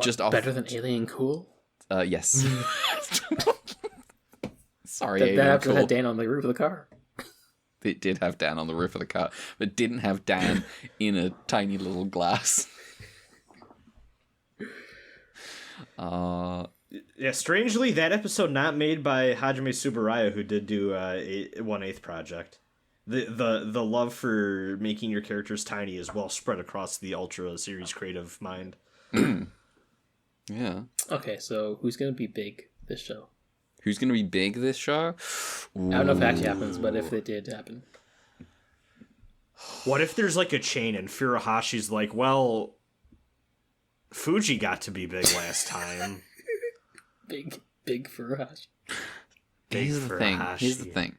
Just off
better than Alien Cool.
Yes. Sorry,
That
Alien
episode
Cool.
had Dan on the roof of the car.
It did have Dan on the roof of the car, but didn't have Dan in a tiny little glass.
Yeah, strangely, that episode not made by Hajime Subaraya, who did do 1/8 Project. The love for making your characters tiny is well spread across the Ultra series creative mind.
Yeah.
Okay, so who's gonna be big this show?
Who's going to be big this show?
I don't know if it actually happens, but if it did happen,
What if there's like a chain and Furuhashi's like, well, Fuji got to be big last time.
big for us.
Big
Here's the thing.
Furuhashi.
Here's the thing.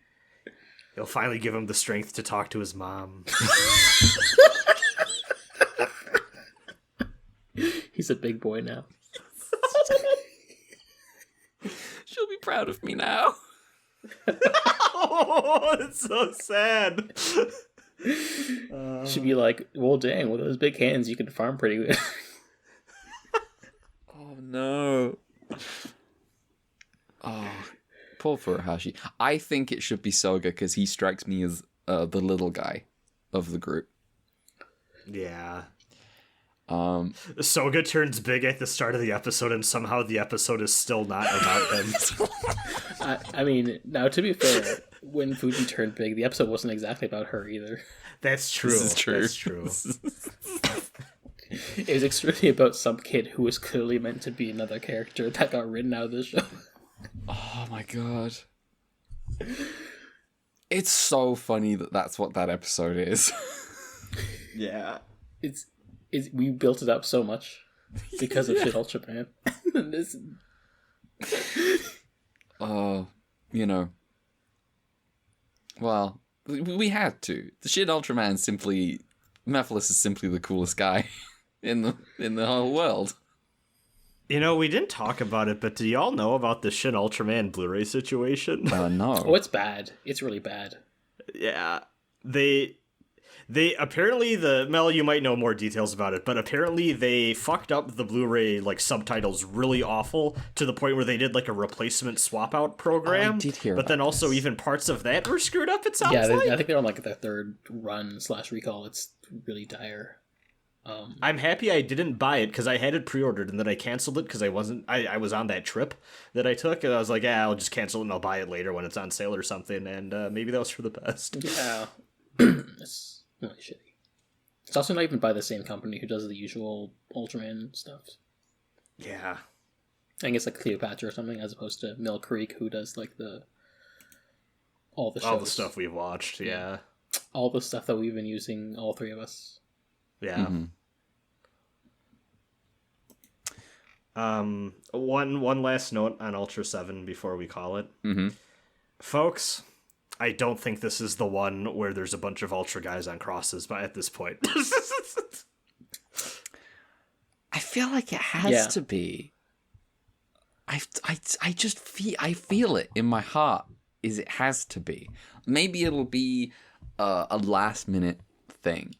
He'll finally give him the strength to talk to his mom.
He's a big boy now.
She'll be proud of me now.
Oh, it's so sad.
Should be like, well, dang, with those big hands, you can farm pretty good.
Oh, no. Oh, poor Furuhashi. I think it should be Soga, because he strikes me as the little guy of the group.
Yeah. Soga turns big at the start of the episode, and somehow the episode is still not about him.
I mean, now to be fair, when Fuji turned big, the episode wasn't exactly about her either.
That's true.
This is true.
That's true.
It was extremely about some kid who was clearly meant to be another character that got written out of the show.
Oh, my God. It's so funny that that's what that episode is.
Yeah.
It's we built it up so much because of Shit Ultraman. This,
you know. Well, we had to. The Shit Ultraman simply... Mephiles is simply the coolest guy in the whole world.
You know, we didn't talk about it, but do y'all know about the Shin Ultraman Blu-ray situation?
No.
oh, it's bad. It's really bad.
Yeah. They apparently Mel, you might know more details about it, but apparently they fucked up the Blu-ray like subtitles really awful to the point where they did like a replacement swap out program.
I did hear
but
about
then also
this.
even parts of that were screwed up. It sounds
Yeah,
like.
I think they're on like their third run / recall. It's really dire.
I'm happy I didn't buy it because I had it pre-ordered and then I canceled it because I was on that trip that I took and I was like, yeah, I'll just cancel it and I'll buy it later when it's on sale or something, and maybe that was for the best.
Yeah, it's really shitty. It's also not even by the same company who does the usual Ultraman stuff.
Yeah.
I think it's like Cleopatra or something, as opposed to Mill Creek, who does like all the shows.
All the stuff we've watched, yeah.
All the stuff that we've been using, all three of us.
Yeah.
Mm-hmm.
One last note on Ultra 7 before we call it.
Mm-hmm.
Folks, I don't think this is the one where there's a bunch of Ultra guys on crosses at this point.
I feel like it has to be. I just feel it in my heart. It has to be. Maybe it'll be a last minute thing.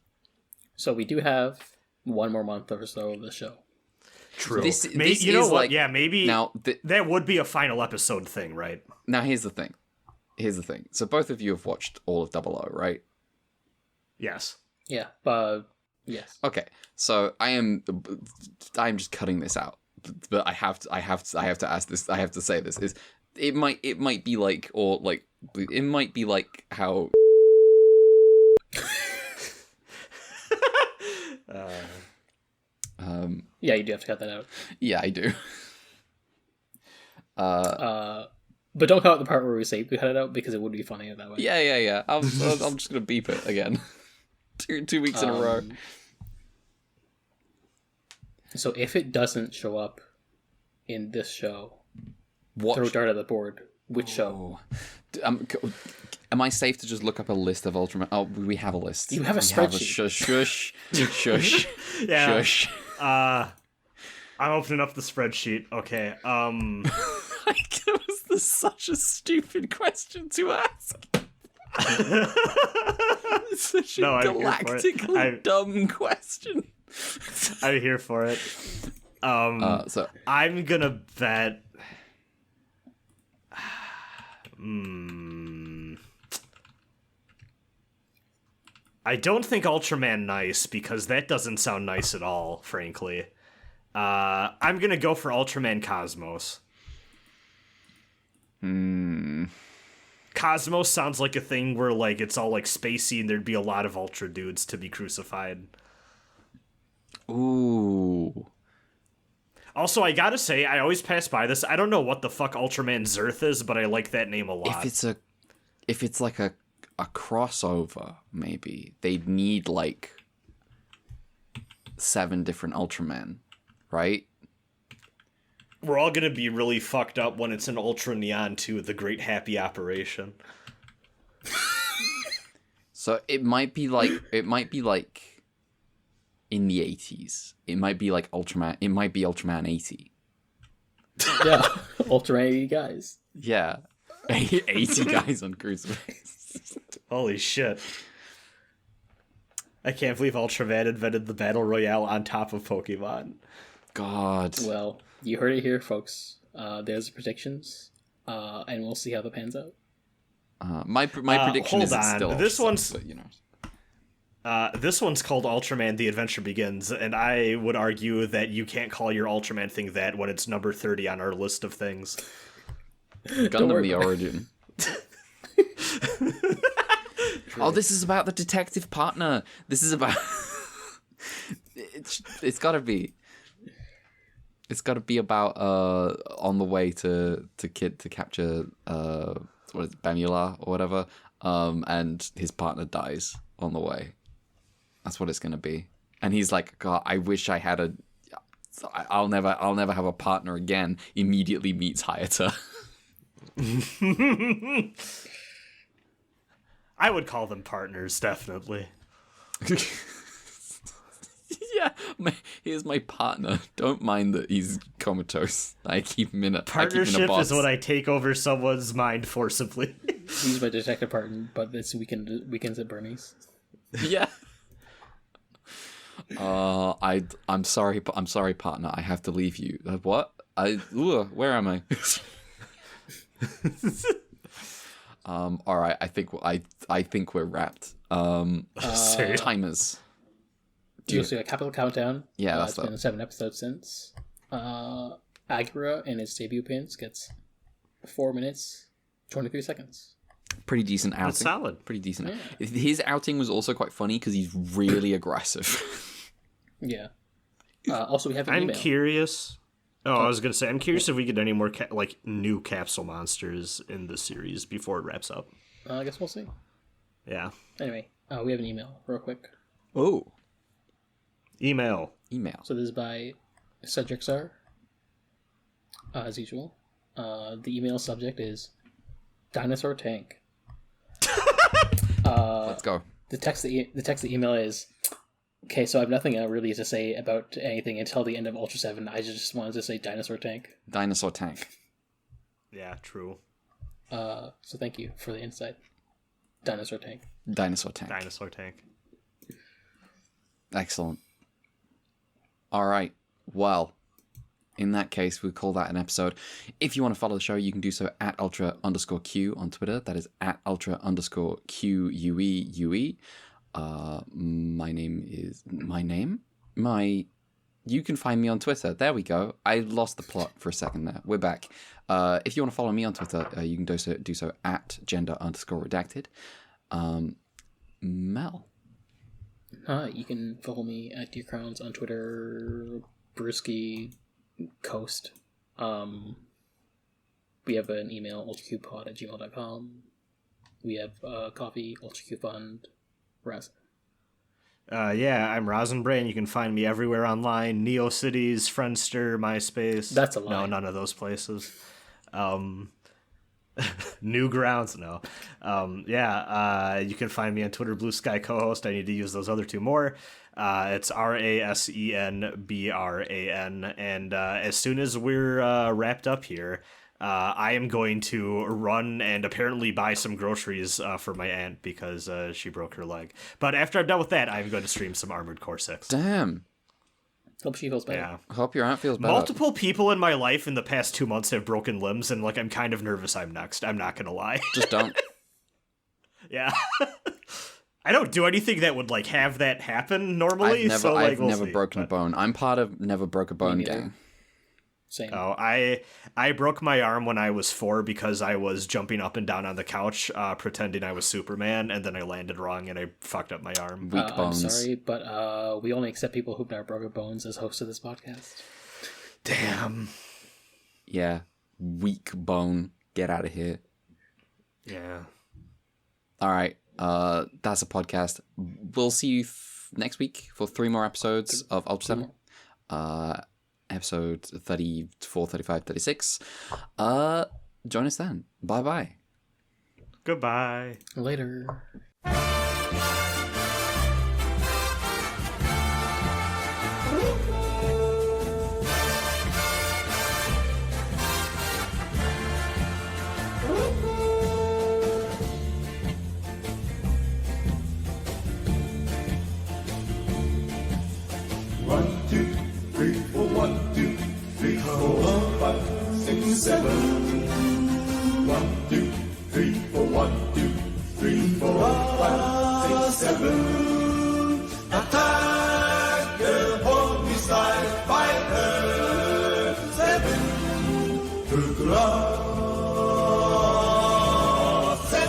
So we do have one more month or so of the show.
True.
This
you know
is
what?
like,
Yeah, maybe
now
that would be a final episode thing, right?
Now here's the thing. So both of you have watched all of Double O, right?
Yes.
Yeah, yes.
Okay, so I'm just cutting this out, but I have to ask this. I have to say this is it might be like how.
Yeah, you do have to cut that out.
Yeah, I do.
But don't cut out the part where we say we cut it out because it would be funny that way.
Yeah. I'm just gonna beep it again. two weeks in a row.
So if it doesn't show up in this show,
What?
throw a dart at the board. Which show?
Am I safe to just look up a list of Ultraman? Oh, we have a list.
You have a spreadsheet.
Shush.
Yeah.
Shush.
I'm opening up the spreadsheet. Okay.
Was this such a stupid question to ask? It's such a galactically dumb question.
I'm here for it.
So
I'm gonna bet. I don't think Ultraman nice because that doesn't sound nice at all, frankly. I'm gonna go for Ultraman Cosmos. Cosmos sounds like a thing where like it's all like spacey and there'd be a lot of Ultra dudes to be crucified.
Ooh.
Also, I gotta say, I always pass by this. I don't know what the fuck Ultraman Zerth is, but I like that name a lot.
If it's like a crossover, maybe they'd need like 7 different Ultramen, right?
We're all gonna be really fucked up when it's an Ultra Neon 2, the Great Happy Operation.
So it might be like in the 80s. It might be like Ultraman. It might be Ultraman 80.
Yeah, Ultraman 80 guys.
Yeah, 80 guys on Crucifix.
Holy shit. I can't believe Ultraman invented the Battle Royale on top of Pokemon.
God.
Well, you heard it here, folks. There's the predictions, and we'll see how that pans out.
My prediction is still
this one's
but, you know.
This one's called Ultraman: The Adventure Begins, and I would argue that you can't call your Ultraman thing that when it's number 30 on our list of things.
Gundam the Origin. Oh, this is about the detective partner. This is about. It's gotta be. It's gotta be about on the way to capture what is it, Bamula or whatever, and his partner dies on the way. That's what it's gonna be. And he's like, God, I wish I had a. I'll never have a partner again. Immediately meets Hayata.
I would call them partners, definitely.
Yeah, here's my partner. Don't mind that he's comatose. I keep him in a
partnership
box.
is when I take over someone's mind forcibly.
He's my detective partner, but this weekends at Bernie's.
Yeah. I'm sorry, partner. I have to leave you. What? Where am I? All right. I think we're wrapped. Timers.
Do you see a Capital Countdown?
Yeah, that's
it's been 7 episodes since. Agura in its debut appearance gets 4 minutes, 23 seconds.
Pretty decent outing.
That's solid.
Pretty decent.
Yeah.
His outing was also quite funny because he's really aggressive.
Yeah. Also, we have an email.
I'm curious. I was gonna say, I'm curious if we get any more new capsule monsters in the series before it wraps up.
I guess we'll see.
Yeah.
Anyway, we have an email, real quick.
Oh.
Email.
So this is by Cedric Sar. As usual. The email subject is Dinosaur Tank.
Let's go.
The text of the email is, okay, so I have nothing really to say about anything until the end of Ultraseven. I just wanted to say Dinosaur Tank.
Dinosaur Tank.
Yeah, true.
So thank you for the insight. Dinosaur Tank.
Dinosaur Tank.
Dinosaur Tank.
Excellent. All right. Well, in that case, we'll call that an episode. If you want to follow the show, you can do so at Ultra_Q on Twitter. That is at Ultra_QUEUE. You can find me on Twitter. There we go. I lost the plot for a second there. We're back. If you want to follow me on Twitter, you can do so at gender_redacted. Mel.
You can follow me at Dear Crowns on Twitter, Brewski Coast. We have an email, ultracubepod@gmail.com. We have coffee, Ultracube Fund. Raz.
Yeah, I'm Rosenbrain. You can find me everywhere online. NeoCities, Friendster, MySpace.
That's a lie.
No, none of those places. Newgrounds, no. You can find me on Twitter, Blue Sky Co-host. I need to use those other two more. It's RASENBRAN. And as soon as we're wrapped up here, I am going to run and apparently buy some groceries for my aunt because she broke her leg. But after I'm done with that, I'm going to stream some Armored Core 6.
Damn.
Hope she feels better.
Yeah.
Hope your aunt feels better.
Multiple people in my life in the past 2 months have broken limbs, and I'm kind of nervous I'm next. I'm not going to lie.
Just don't.
Yeah. I don't do anything that would have that happen normally.
I've
we'll
never
see.
broken a bone. I'm part of Never Broke a Bone
Me neither.
gang.
Same.
Oh, I broke my arm when I was 4 because I was jumping up and down on the couch, pretending I was Superman, and then I landed wrong and I fucked up my arm.
Weak
I'm
bones.
sorry, but we only accept people who've never broken bones as hosts of this podcast.
Damn.
Yeah. Weak bone. Get out of here.
Yeah.
All right. That's a podcast. We'll see you next week for 3 more episodes of Ultraseven. Episode 34, 35, 36. Join us then. Bye-bye.
Goodbye.
Later.
1, 2, 3, 4, 1, 2, 3, 4, 5, 6, 7. 1, 2, 3, 4, 1, 2, 3, 4, 5, 6, 7. Attack the homicide fighter 7. Kagurabachi 7.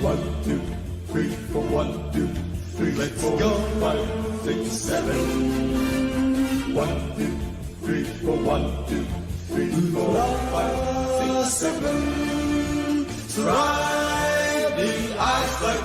One, two, three, four, 1, 2, 3, let's go. 5, 6, 7. 1, 2, 3, 4, 1, 2, 3, 4, 5, 6, 7. Strike the ice like